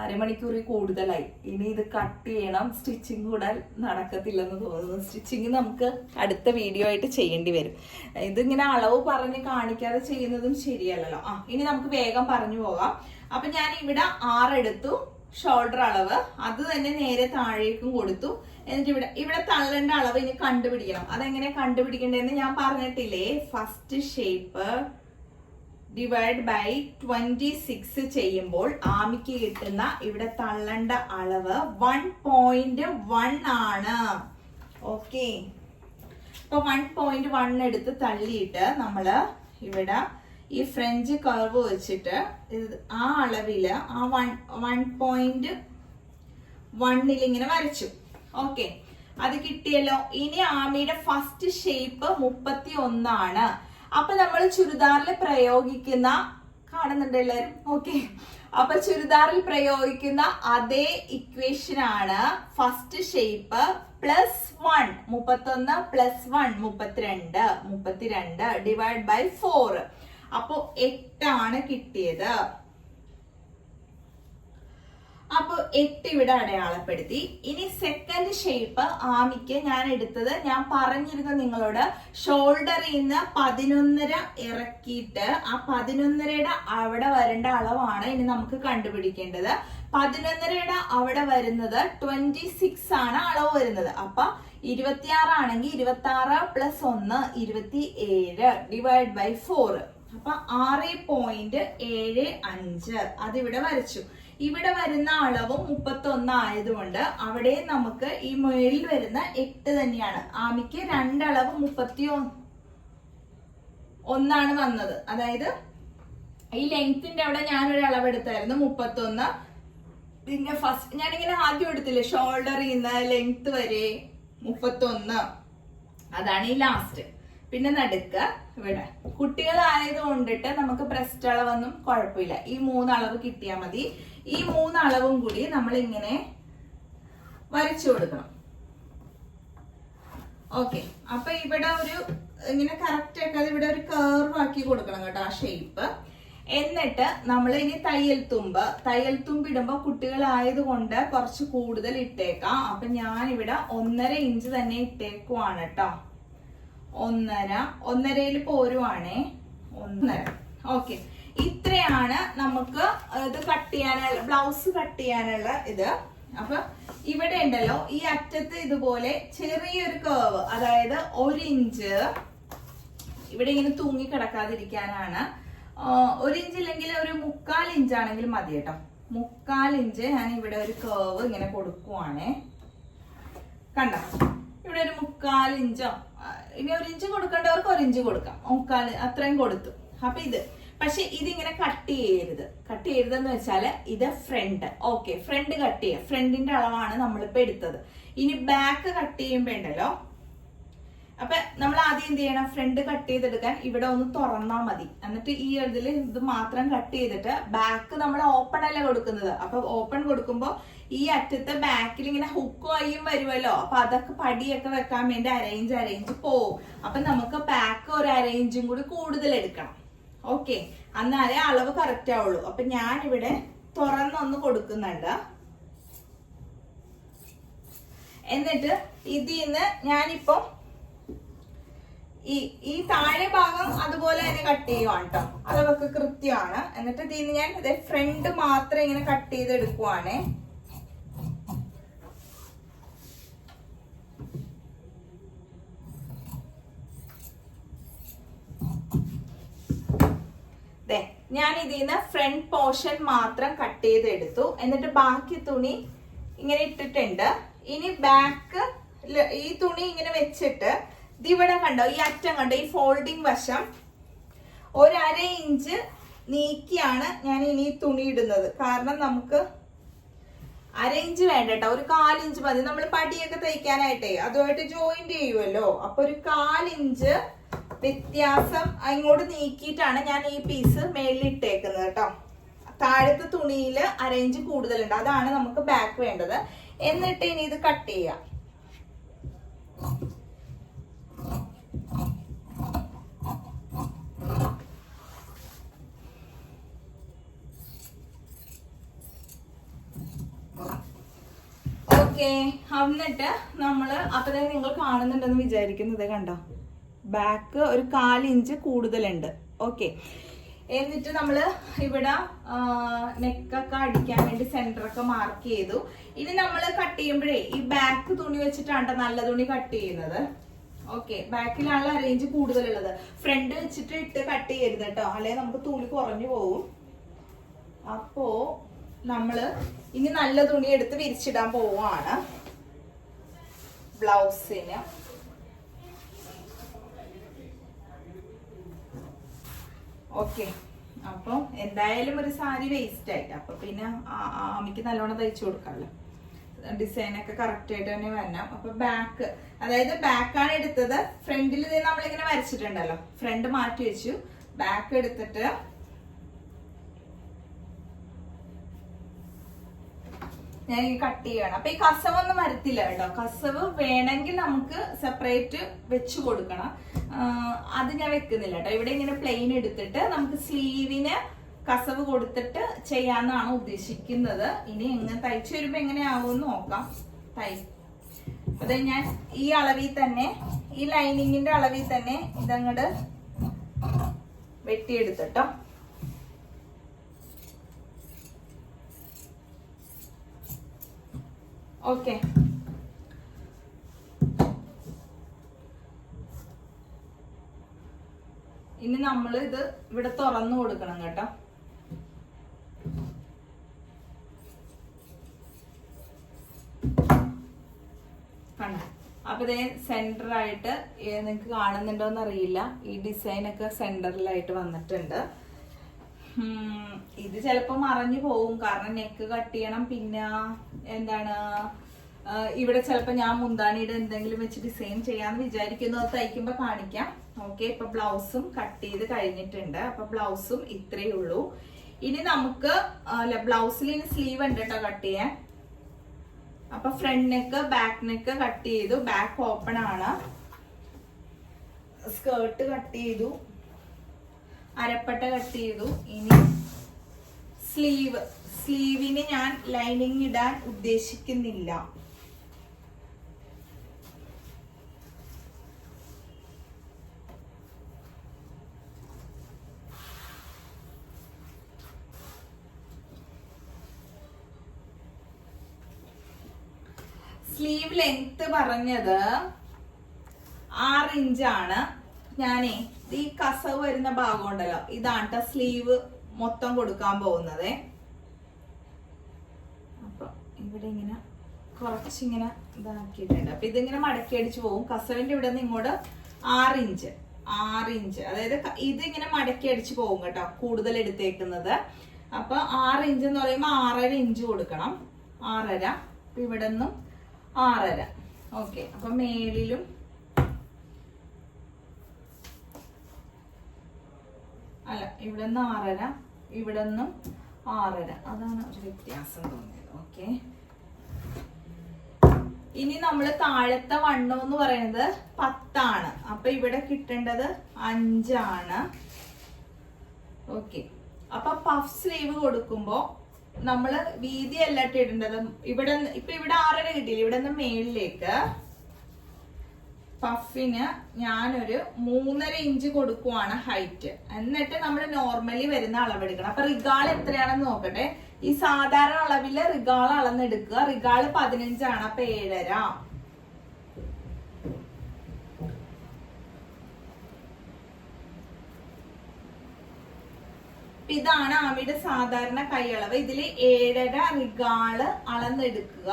അരമണിക്കൂറിൽ കൂടുതലായി. ഇനി ഇത് കട്ട് ചെയ്യണം. സ്റ്റിച്ചിങ് കൂടെ നടക്കത്തില്ലെന്ന് തോന്നുന്നു. സ്റ്റിച്ചിങ് നമുക്ക് അടുത്ത വീഡിയോ ആയിട്ട് ചെയ്യേണ്ടി വരും. ഇതിങ്ങനെ അളവ് പറഞ്ഞ് കാണിക്കാതെ ചെയ്യുന്നതും ശരിയല്ലല്ലോ. ഇനി നമുക്ക് വേഗം പറഞ്ഞു പോകാം. അപ്പൊ ഞാൻ ഇവിടെ 6 എടുത്തു ഷോൾഡർ അളവ്. അത് തന്നെ നേരെ താഴേക്കും കൊടുത്തു. എന്നിട്ട് ഇവിടെ തള്ളേണ്ട അളവ് ഇനി കണ്ടുപിടിക്കണം. അതെങ്ങനെ കണ്ടുപിടിക്കേണ്ടതെന്ന് ഞാൻ പറഞ്ഞിട്ടില്ലേ. ഫസ്റ്റ് ഷേപ്പ് ഡിവൈഡ് ബൈ 26 ചെയ്യുമ്പോൾ ആമിക്ക് കിട്ടുന്ന ഇവിടെ തള്ളേണ്ട അളവ് 1.1 ആണ്. ഓക്കെ, ഇപ്പൊ 1.1 എടുത്ത് തള്ളിയിട്ട് നമ്മള് ഇവിടെ ഈ ഫ്രഞ്ച് കർവ് വെച്ചിട്ട് ആ അളവില് ആ 1.1 ഇങ്ങനെ വരച്ചു. ഓക്കെ, അത് കിട്ടിയല്ലോ. ഇനി ആമിയുടെ ഫസ്റ്റ് ഷേപ്പ് 31 ആണ്. അപ്പൊ നമ്മൾ ചുരിദാറിൽ പ്രയോഗിക്കുന്ന, കാണുന്നുണ്ട് എല്ലാരും? ഓക്കെ, അപ്പൊ ചുരിദാറിൽ പ്രയോഗിക്കുന്ന അതേ ഇക്വേഷൻ ആണ് ഫസ്റ്റ് ഷേപ്പ് +1. 31 +1 32 divide by 4. അപ്പൊ 8 ആണ് കിട്ടിയത്. അപ്പൊ 8 ഇവിടെ അടയാളപ്പെടുത്തി. ഇനി സെക്കൻഡ് ഷേപ്പ് ആമിക്ക് ഞാൻ എടുത്തത്, ഞാൻ പറഞ്ഞിരുന്നു നിങ്ങളോട്, ഷോൾഡറിൽ നിന്ന് 11.5 ഇറക്കിയിട്ട് ആ 11.5യുടെ അവിടെ വരേണ്ട അളവാണ് ഇനി നമുക്ക് കണ്ടുപിടിക്കേണ്ടത്. 11.5യുടെ അവിടെ വരുന്നത് 26 ആണ് അളവ് വരുന്നത്. അപ്പൊ 26 ആണെങ്കിൽ 26 + 1 27 ഡിവൈഡ് ബൈ 4. അപ്പൊ 6.75 അതിവിടെ വരച്ചു. ഇവിടെ വരുന്ന അളവും 31 ആയതുകൊണ്ട് അവിടെ നമുക്ക് ഈ മുകളിൽ വരുന്ന 8 തന്നെയാണ്. ആമിക്ക് 2 അളവ് 31 വന്നത്. അതായത് ഈ ലെങ്ത്തിന്റെ അവിടെ ഞാനൊരു അളവ് എടുത്തായിരുന്നു 31. പിന്നെ ഫസ്റ്റ് ഞാനിങ്ങനെ ആദ്യം എടുത്തില്ലേ, ഷോൾഡറിൽ നിന്ന് ലെങ്ത് വരെ 31, അതാണ് ഈ ലാസ്റ്റ്. പിന്നെ നടുക്ക് ഇവിടെ കുട്ടികളായത് കൊണ്ടിട്ട് നമുക്ക് ബ്രസ്റ്റ് അളവൊന്നും കുഴപ്പമില്ല. ഈ 3 അളവ് കിട്ടിയാൽ മതി. ഈ 3 അളവും കൂടി നമ്മൾ ഇങ്ങനെ വരച്ചു കൊടുക്കണം. ഓക്കെ, അപ്പൊ ഇവിടെ ഒരു ഇങ്ങനെ കറക്റ്റ് ആയിട്ട് അത് ഇവിടെ ഒരു കർവ് ആക്കി കൊടുക്കണം കേട്ടോ, ആ ഷേപ്പ്. എന്നിട്ട് നമ്മൾ ഇനി തയ്യൽ തുമ്പ് ഇടുമ്പോ കുട്ടികളായത് കൊണ്ട് കുറച്ച് കൂടുതൽ ഇട്ടേക്കാം. അപ്പൊ ഞാൻ ഇവിടെ 1.5 ഇഞ്ച് തന്നെ ഇട്ടേക്കുവാണ് കേട്ടോ. 1.5 പോരുവാണേ, 1.5. ഓക്കെ, ഇത്രയാണ് നമുക്ക് ഇത് കട്ട് ചെയ്യാനുള്ള, ബ്ലൗസ് കട്ട് ചെയ്യാനുള്ള ഇത്. അപ്പൊ ഇവിടെ ഉണ്ടല്ലോ ഈ അറ്റത്ത് ഇതുപോലെ ചെറിയൊരു കേവ്, അതായത് 1 ഇഞ്ച് ഇവിടെ ഇങ്ങനെ തൂങ്ങി കിടക്കാതിരിക്കാനാണ്. 1 ഇഞ്ച് ഇല്ലെങ്കിൽ ഒരു 1/4 ഇഞ്ചാണെങ്കിലും മതി കേട്ടോ. 1/4 ഇഞ്ച് ഞാൻ ഇവിടെ ഒരു കേവ് ഇങ്ങനെ കൊടുക്കുവാണേ. കണ്ടോ, ഇവിടെ ഒരു 1/4 ഇഞ്ചോ, ഇനി 1 ഇഞ്ച് കൊടുക്കേണ്ടവർക്ക് 1 ഇഞ്ച് കൊടുക്കാം. 1/4 അത്രയും കൊടുത്തു. അപ്പൊ ഇത് പക്ഷെ ഇതിങ്ങനെ കട്ട് ചെയ്യരുതെന്ന് വെച്ചാല് ഇത് ഫ്രണ്ട്. ഓക്കെ, ഫ്രണ്ട് കട്ട് ചെയ്യാം. ഫ്രണ്ടിന്റെ അളവാണ് നമ്മളിപ്പോ എടുത്തത്. ഇനി ബാക്ക് കട്ട് ചെയ്യുമ്പോ ഉണ്ടല്ലോ, അപ്പൊ നമ്മൾ ആദ്യം എന്ത് ചെയ്യണം, ഫ്രണ്ട് കട്ട് ചെയ്തെടുക്കാൻ ഇവിടെ ഒന്ന് തുറന്നാ മതി. എന്നിട്ട് ഈ ഇതില് ഇത് മാത്രം കട്ട് ചെയ്തിട്ട് ബാക്ക് നമ്മൾ ഓപ്പൺ അല്ല കൊടുക്കുന്നത്. അപ്പൊ ഓപ്പൺ കൊടുക്കുമ്പോ ഈ അറ്റത്തെ ബാക്കിൽ ഇങ്ങനെ ഹുക്കും അയ്യും വരുമല്ലോ. അപ്പൊ അതൊക്കെ പടിയൊക്കെ വെക്കാൻ വേണ്ടി അരയിഞ്ച് പോവും. അപ്പൊ നമുക്ക് ബാക്ക് ഒരു അരയിഞ്ചും കൂടി കൂടുതൽ എടുക്കണം. ഓക്കെ, എന്നാലേ അളവ് കറക്റ്റ് ആവുള്ളൂ. അപ്പൊ ഞാൻ ഇവിടെ തുറന്നൊന്ന് കൊടുക്കുന്നുണ്ട്. എന്നിട്ട് ഇതിന്ന് ഞാനിപ്പോ ഈ താഴെ ഭാഗം അതുപോലെ തന്നെ കട്ട് ചെയ്യുവാണ് കേട്ടോ. അളവൊക്കെ കൃത്യമാണ്. എന്നിട്ട് ഇതിന്ന് ഞാൻ ഫ്രണ്ട് മാത്രം ഇങ്ങനെ കട്ട് ചെയ്തെടുക്കുവാണേ. ഞാൻ ഇതിന്ന് ഫ്രണ്ട് പോർഷൻ മാത്രം കട്ട് ചെയ്തെടുത്തു. എന്നിട്ട് ബാക്കി തുണി ഇങ്ങനെ ഇട്ടിട്ടുണ്ട്. ഇനി ബാക്ക് ഈ തുണി ഇങ്ങനെ വെച്ചിട്ട് ഇതിവിടെ കണ്ടോ, ഈ അറ്റം കണ്ടോ, ഈ ഫോൾഡിങ് വശം 1/2 ഇഞ്ച് നീക്കിയാണ് ഞാൻ ഇനി തുണി ഇടുന്നത്. കാരണം നമുക്ക് 1/2 ഇഞ്ച് വേണ്ട കേട്ടോ, ഒരു 1/4 ഇഞ്ച് മതി. നമ്മൾ പടിയൊക്കെ തയ്ക്കാനായിട്ടേ അതുമായിട്ട് ജോയിന്റ് ചെയ്യുമല്ലോ. അപ്പൊ ഒരു 1/4 ഇഞ്ച് വ്യത്യാസം അങ്ങോട്ട് നീക്കിയിട്ടാണ് ഞാൻ ഈ പീസ് മേളിൽ ഇട്ടേക്കുന്നത് കേട്ടോ. താഴത്തെ തുണിയിൽ 1/2 ഇഞ്ച് കൂടുതലുണ്ട്, അതാണ് നമുക്ക് ബാക്ക് വേണ്ടത്. എന്നിട്ട് ഇനി ഇത് കട്ട് ചെയ്യാം. ഓക്കെ, എന്നിട്ട് നമ്മള് അപ്പൊ നിങ്ങൾ കാണുന്നുണ്ടെന്ന് വിചാരിക്കുന്നത് കണ്ടോ, ബാക്ക് ഒരു 1/4 ഇഞ്ച് കൂടുതലുണ്ട്. ഓക്കെ, എന്നിട്ട് നമ്മള് ഇവിടെ നെക്കൊക്കെ അടിക്കാൻ വേണ്ടി സെന്ററൊക്കെ മാർക്ക് ചെയ്തു. ഇനി നമ്മൾ കട്ട് ചെയ്യുമ്പോഴേ ഈ ബാക്ക് തുണി വെച്ചിട്ടാണ് നല്ല തുണി കട്ട് ചെയ്യുന്നത്. ഓക്കെ, ബാക്കിലാണ് 1/2 ഇഞ്ച് കൂടുതലുള്ളത്. ഫ്രണ്ട് വെച്ചിട്ട് ഇട്ട് കട്ട് ചെയ്യരുത് കേട്ടോ, അല്ലെങ്കിൽ നമുക്ക് തുണി കുറഞ്ഞു പോകും. അപ്പോ നമ്മള് ഇനി നല്ല തുണി എടുത്ത് വിരിച്ചിടാൻ പോവാണ് ബ്ലൗസിന്. ഓക്കെ, അപ്പൊ എന്തായാലും ഒരു സാരി വേസ്റ്റ് ആയിട്ട്, അപ്പൊ പിന്നെ അമ്മയ്ക്ക് നല്ലോണം തയ്ച്ചു കൊടുക്കാമല്ലോ. ഡിസൈനൊക്കെ കറക്റ്റ് ആയിട്ട് തന്നെ വരണം. അപ്പൊ ബാക്ക്, അതായത് ബാക്കാണ് എടുത്തത്. ഫ്രണ്ടിൽ നമ്മളിങ്ങനെ വരച്ചിട്ടുണ്ടല്ലോ, ഫ്രണ്ട് മാറ്റി വെച്ചു. ബാക്ക് എടുത്തിട്ട് ഞാൻ ഈ കട്ട് ചെയ്യണം. അപ്പൊ ഈ കസവൊന്നും വരത്തില്ല കേട്ടോ. കസവ് വേണമെങ്കിൽ നമുക്ക് സെപ്പറേറ്റ് വെച്ച് കൊടുക്കണം. അത് ഞാൻ വെക്കുന്നില്ല കേട്ടോ. ഇവിടെ ഇങ്ങനെ പ്ലെയിൻ എടുത്തിട്ട് നമുക്ക് സ്ലീവിന് കസവ് കൊടുത്തിട്ട് ചെയ്യാന്നാണ് ഉദ്ദേശിക്കുന്നത്. ഇനി എങ്ങനെ തയ്ച്ചു വരുമ്പോ എങ്ങനെയാവുമെന്ന് നോക്കാം. അത് ഞാൻ ഈ അളവിൽ തന്നെ, ഈ ലൈനിങ്ങിന്റെ അളവിൽ തന്നെ ഇതങ്ങട് വെട്ടിയെടുത്തിട്ടോ. ഓക്കെ, ഇനി നമ്മൾ ഇത് ഇവിടെ തുറന്നു കൊടുക്കണം കേട്ടോ. കണ്ടോ, അപ്പൊ ഇതേ സെന്റർ ആയിട്ട് നിങ്ങക്ക് കാണുന്നുണ്ടോന്ന് അറിയില്ല, ഈ ഡിസൈൻ ഒക്കെ സെന്ററിലായിട്ട് വന്നിട്ടുണ്ട്. ഇത് ചിലപ്പോ മറഞ്ഞു പോകും, കാരണം നെക്ക് കട്ട് ചെയ്യണം. പിന്നെ എന്താണ്, ഇവിടെ ചിലപ്പോ ഞാൻ മുന്താണിയുടെ എന്തെങ്കിലും വെച്ച് ഡിസൈൻ ചെയ്യാന്ന് വിചാരിക്കുന്നു. അത് തയ്ക്കുമ്പോ കാണിക്കാം. ഓക്കെ, ഇപ്പൊ ബ്ലൗസും കട്ട് ചെയ്ത് കഴിഞ്ഞിട്ടുണ്ട്. അപ്പൊ ബ്ലൗസും ഇത്രയേ ഉള്ളൂ. ഇനി നമുക്ക് ബ്ലൗസിൽ ഇനി സ്ലീവ് ഉണ്ട് കേട്ടോ കട്ട് ചെയ്യാൻ. അപ്പൊ front neck back neck cut ചെയ്തു. ബാക്ക് ഓപ്പൺ ആണ്. സ്കേർട്ട് കട്ട് ചെയ്തു, അരപ്പട്ട കട്ട് ചെയ്തു. ഇനി സ്ലീവിന് ഞാൻ ലൈനിങ് ഇടാൻ ഉദ്ദേശിക്കുന്നില്ല. സ്ലീവ് ലെങ്ത് പറഞ്ഞത് 6 ഇഞ്ചാണ്. ഞാനേ ഈ കസവ് വരുന്ന ഭാഗം ഉണ്ടല്ലോ, ഇതാണ് സ്ലീവ് മൊത്തം കൊടുക്കാൻ പോകുന്നത്. അപ്പൊ ഇവിടെ ഇങ്ങനെ കുറച്ചിങ്ങനെ ഇതാക്കിയിട്ടുണ്ട്. അപ്പൊ ഇതിങ്ങനെ മടക്കി അടിച്ചു പോകും. കസവിന്റെ ഇവിടെ നിന്ന് ഇങ്ങോട്ട് 6 ഇഞ്ച്, അതായത് ഇതിങ്ങനെ മടക്കി അടിച്ചു പോകും കേട്ടോ, കൂടുതൽ എടുത്തേക്കുന്നത്. അപ്പൊ 6 ഇഞ്ച് എന്ന് പറയുമ്പോൾ 6.5 ഇഞ്ച് കൊടുക്കണം. 6.5. ഇവിടെ നിന്നും 6.5. ഓക്കെ. അപ്പൊ മേലിലും അല്ല, ഇവിടെ നിന്ന് 6.5, ഇവിടെ നിന്നും 6.5. അതാണ് ഒരു വ്യത്യാസം തോന്നിയത്. ഓക്കെ. ഇനി നമ്മള് താഴത്തെ വണ്ണം എന്ന് പറയുന്നത് 10 ആണ്. അപ്പൊ ഇവിടെ കിട്ടേണ്ടത് 5 ആണ്. ഓക്കെ. അപ്പൊ പഫ് സ്ലീവ് കൊടുക്കുമ്പോ നമ്മള് വീതി അല്ല ഇടേണ്ടത്. ഇവിടെ ഇപ്പൊ ഇവിടെ 6.5 കിട്ടിയില്ല, ഇവിടെ നിന്ന് മേളിലേക്ക് പഫിന് ഞാനൊരു 3.5 ഇഞ്ച് കൊടുക്കുവാണ് ഹൈറ്റ്. എന്നിട്ട് നമ്മൾ നോർമലി വരുന്ന അളവെടുക്കണം. അപ്പൊ റിഗാൾ എത്രയാണെന്ന് നോക്കട്ടെ. ഈ സാധാരണ അളവില് റിഗാൾ അളന്നെടുക്കുക. റിഗാള് 15 ആണ്. അപ്പൊ 7.5. ഇതാണ് ആമിയുടെ സാധാരണ കൈയളവ്. ഇതില് 7.5 റിഗാള് അളന്നെടുക്കുക.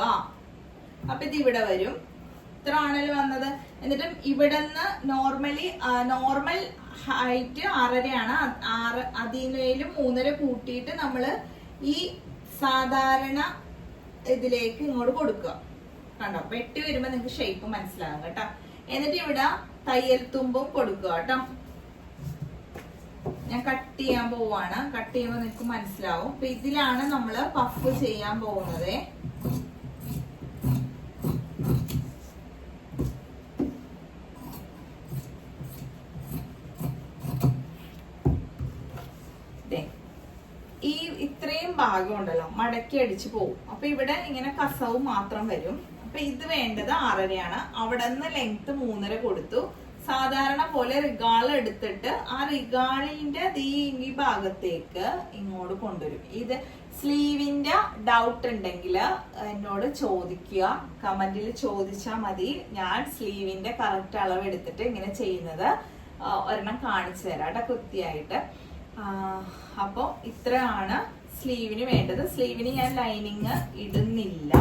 അപ്പൊ ഇത് ഇവിടെ വരും. ഇത്ര ആണല്ലോ വന്നത്. എന്നിട്ട് ഇവിടെ നിന്ന് നോർമൽ ഹൈറ്റ് 6.5 ആണ്. അതിനേലും 3.5 കൂട്ടിയിട്ട് നമ്മള് ഈ സാധാരണ ഇതിലേക്ക് ഇങ്ങോട്ട് കൊടുക്കുക. കണ്ടോ, വെട്ടി വരുമ്പോ നിങ്ങൾക്ക് ഷേപ്പ് മനസ്സിലാകും കേട്ടോ. എന്നിട്ട് ഇവിടെ തയ്യൽ തുമ്പും കൊടുക്കുക കേട്ടോ. ഞാൻ കട്ട് ചെയ്യാൻ പോവാണ്. കട്ട് ചെയ്യുമ്പോ നിങ്ങൾക്ക് മനസ്സിലാവും. അപ്പൊ ഇതിലാണ് നമ്മള് പഫ് ചെയ്യാൻ പോകുന്നത്. ഈ ഇത്രയും ഭാഗം ഉണ്ടല്ലോ മടക്കി അടിച്ചു പോകും. അപ്പൊ ഇവിടെ ഇങ്ങനെ കസവ് മാത്രം വരും. അപ്പൊ ഇത് വേണ്ടത് 6.5 ആണ്. അവിടെ നിന്ന് ലെങ്ത് 3.5 കൊടുത്തു. സാധാരണ പോലെ റിഗാൾ എടുത്തിട്ട് ആ റിഗാളിന്റെ ഈ ഭാഗത്തേക്ക് ഇങ്ങോട്ട് കൊണ്ടുവരും. ഇത് സ്ലീവിന്റെ ഡൗട്ട് ഉണ്ടെങ്കിൽ എന്നോട് ചോദിക്കുക, കമന്റിൽ ചോദിച്ചാൽ മതി. ഞാൻ സ്ലീവിന്റെ കറക്റ്റ് അളവ് എടുത്തിട്ട് ഇങ്ങനെ ചെയ്യുന്നത് ഒരെണ്ണം കാണിച്ചു തരാം കേട്ടോ, കൃത്യമായിട്ട്. അപ്പൊ ഇത്രയാണ് സ്ലീവിന് വേണ്ടത്. സ്ലീവിന് ഞാൻ ലൈനിങ് ഇടുന്നില്ല.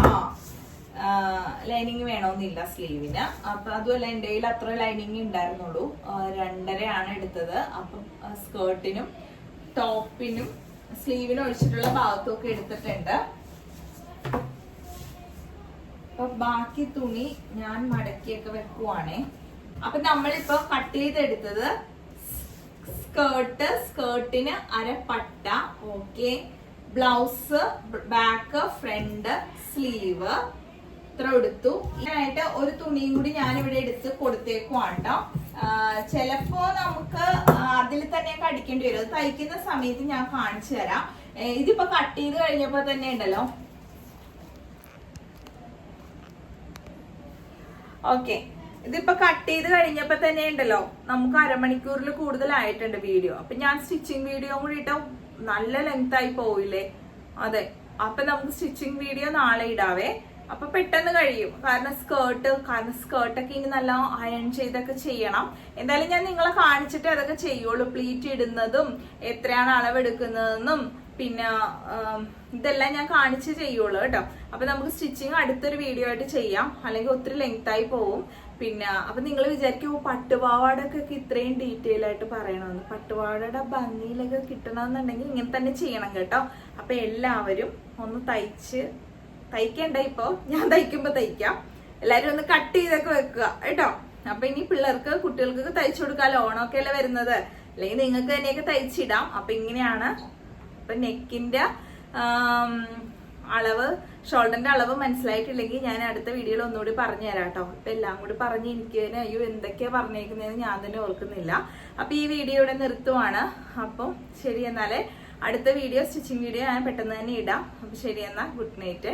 ലൈനിങ് വേണമെന്നില്ല സ്ലീവിന്. അപ്പൊ അതുമല്ല, എൻ്റെ കയ്യിൽ അത്ര ലൈനിങ് ഉണ്ടായിരുന്നുള്ളൂ. 2.5 ആണ് എടുത്തത്. അപ്പം സ്കേർട്ടിനും ടോപ്പിനും സ്ലീവിനും ഒഴിച്ചിട്ടുള്ള ഭാഗത്തൊക്കെ എടുത്തിട്ടുണ്ട്. അപ്പൊ ബാക്കി തുണി ഞാൻ മടക്കിയൊക്കെ വെക്കുവാണേ. അപ്പൊ നമ്മളിപ്പോ കട്ട് ചെയ്തെടുത്തത് സ്കേർട്ടിന് അരപ്പട്ട. Okay. Blouse, back, front, sleeve ഇത്ര എടുത്തു. ഇതിനായിട്ട് ഒരു തുണിയും കൂടി ഞാൻ ഇവിടെ എടുത്ത് കൊടുത്തേക്കുവാണ് കേട്ടോ. ചിലപ്പോ നമുക്ക് അതിൽ തന്നെ അടിക്കേണ്ടി വരും. അത് തയ്ക്കുന്ന സമയത്ത് ഞാൻ കാണിച്ചു തരാം. ഇതിപ്പോ കട്ട് ചെയ്ത് കഴിഞ്ഞപ്പോ തന്നെ ഉണ്ടല്ലോ. ഓക്കെ. ഇതിപ്പോ കട്ട് ചെയ്ത് കഴിഞ്ഞപ്പോ തന്നെ ഉണ്ടല്ലോ, നമുക്ക് അരമണിക്കൂറിൽ കൂടുതലായിട്ടുണ്ട് വീഡിയോ. അപ്പൊ ഞാൻ സ്റ്റിച്ചിങ് വീഡിയോ കൂടി ഇട്ടോ, നല്ല ലെങ്ത് ആയി പോയില്ലേ? അതെ. അപ്പൊ നമുക്ക് സ്റ്റിച്ചിങ് വീഡിയോ നാളെ ഇടാവേ. അപ്പൊ പെട്ടെന്ന് കഴിയും. കാരണം സ്കേർട്ടൊക്കെ ഇനി നല്ല അയൺ ചെയ്തൊക്കെ ചെയ്യണം. എന്തായാലും ഞാൻ നിങ്ങളെ കാണിച്ചിട്ട് അതൊക്കെ ചെയ്യുള്ളൂ. പ്ലീറ്റ് ഇടുന്നതും എത്രയാണ് അളവെടുക്കുന്നതെന്നും പിന്നെ ഇതെല്ലാം ഞാൻ കാണിച്ച് ചെയ്യുള്ളൂ കേട്ടോ. അപ്പൊ നമുക്ക് സ്റ്റിച്ചിങ് അടുത്തൊരു വീഡിയോ ആയിട്ട് ചെയ്യാം, അല്ലെങ്കിൽ ഒത്തിരി ലെങ്ത് ആയി പോവും. പിന്നെ അപ്പൊ നിങ്ങൾ വിചാരിക്കും പട്ടുപാവാടൊക്കെ ഇത്രയും ഡീറ്റെയിൽ ആയിട്ട് പറയണമെന്ന്. പട്ടുപാവാടയുടെ ഭംഗിയിലൊക്കെ കിട്ടണമെന്നുണ്ടെങ്കിൽ ഇങ്ങനെ തന്നെ ചെയ്യണം കേട്ടോ. അപ്പൊ എല്ലാവരും ഒന്ന് തയ്ക്കണ്ട. ഇപ്പൊ ഞാൻ തയ്ക്കുമ്പോ തയ്ക്കാം. എല്ലാരും ഒന്ന് കട്ട് ചെയ്തൊക്കെ വെക്കുക കേട്ടോ. അപ്പൊ ഇനി കുട്ടികൾക്കൊക്കെ തയ്ച്ചു കൊടുക്കാമല്ലോ. ഓണമൊക്കെ അല്ലേ വരുന്നത്. അല്ലെങ്കിൽ നിങ്ങൾക്ക് തന്നെയൊക്കെ തയ്ച്ചിടാം. അപ്പൊ ഇങ്ങനെയാണ്. അപ്പൊ നെക്കിന്റെ അളവ്, ഷോൾഡറിന്റെ അളവ് മനസ്സിലായിട്ടില്ലെങ്കിൽ ഞാൻ അടുത്ത വീഡിയോയിൽ ഒന്നുകൂടി പറഞ്ഞു തരാം കേട്ടോ. അപ്പൊ എല്ലാം കൂടി പറഞ്ഞ് എനിക്ക് അയ്യോ എന്തൊക്കെയാ പറഞ്ഞേക്കുന്നതെന്ന് ഞാൻ തന്നെ ഓർക്കുന്നില്ല. അപ്പൊ ഈ വീഡിയോ ഇവിടെ നിർത്തുവാണ്. അപ്പം ശരി, എന്നാലേ അടുത്ത വീഡിയോ സ്റ്റിച്ചിങ് വീഡിയോ ഞാൻ പെട്ടെന്ന് തന്നെ ഇടാം. അപ്പൊ ശരി, എന്നാ ഗുഡ് നൈറ്റ്.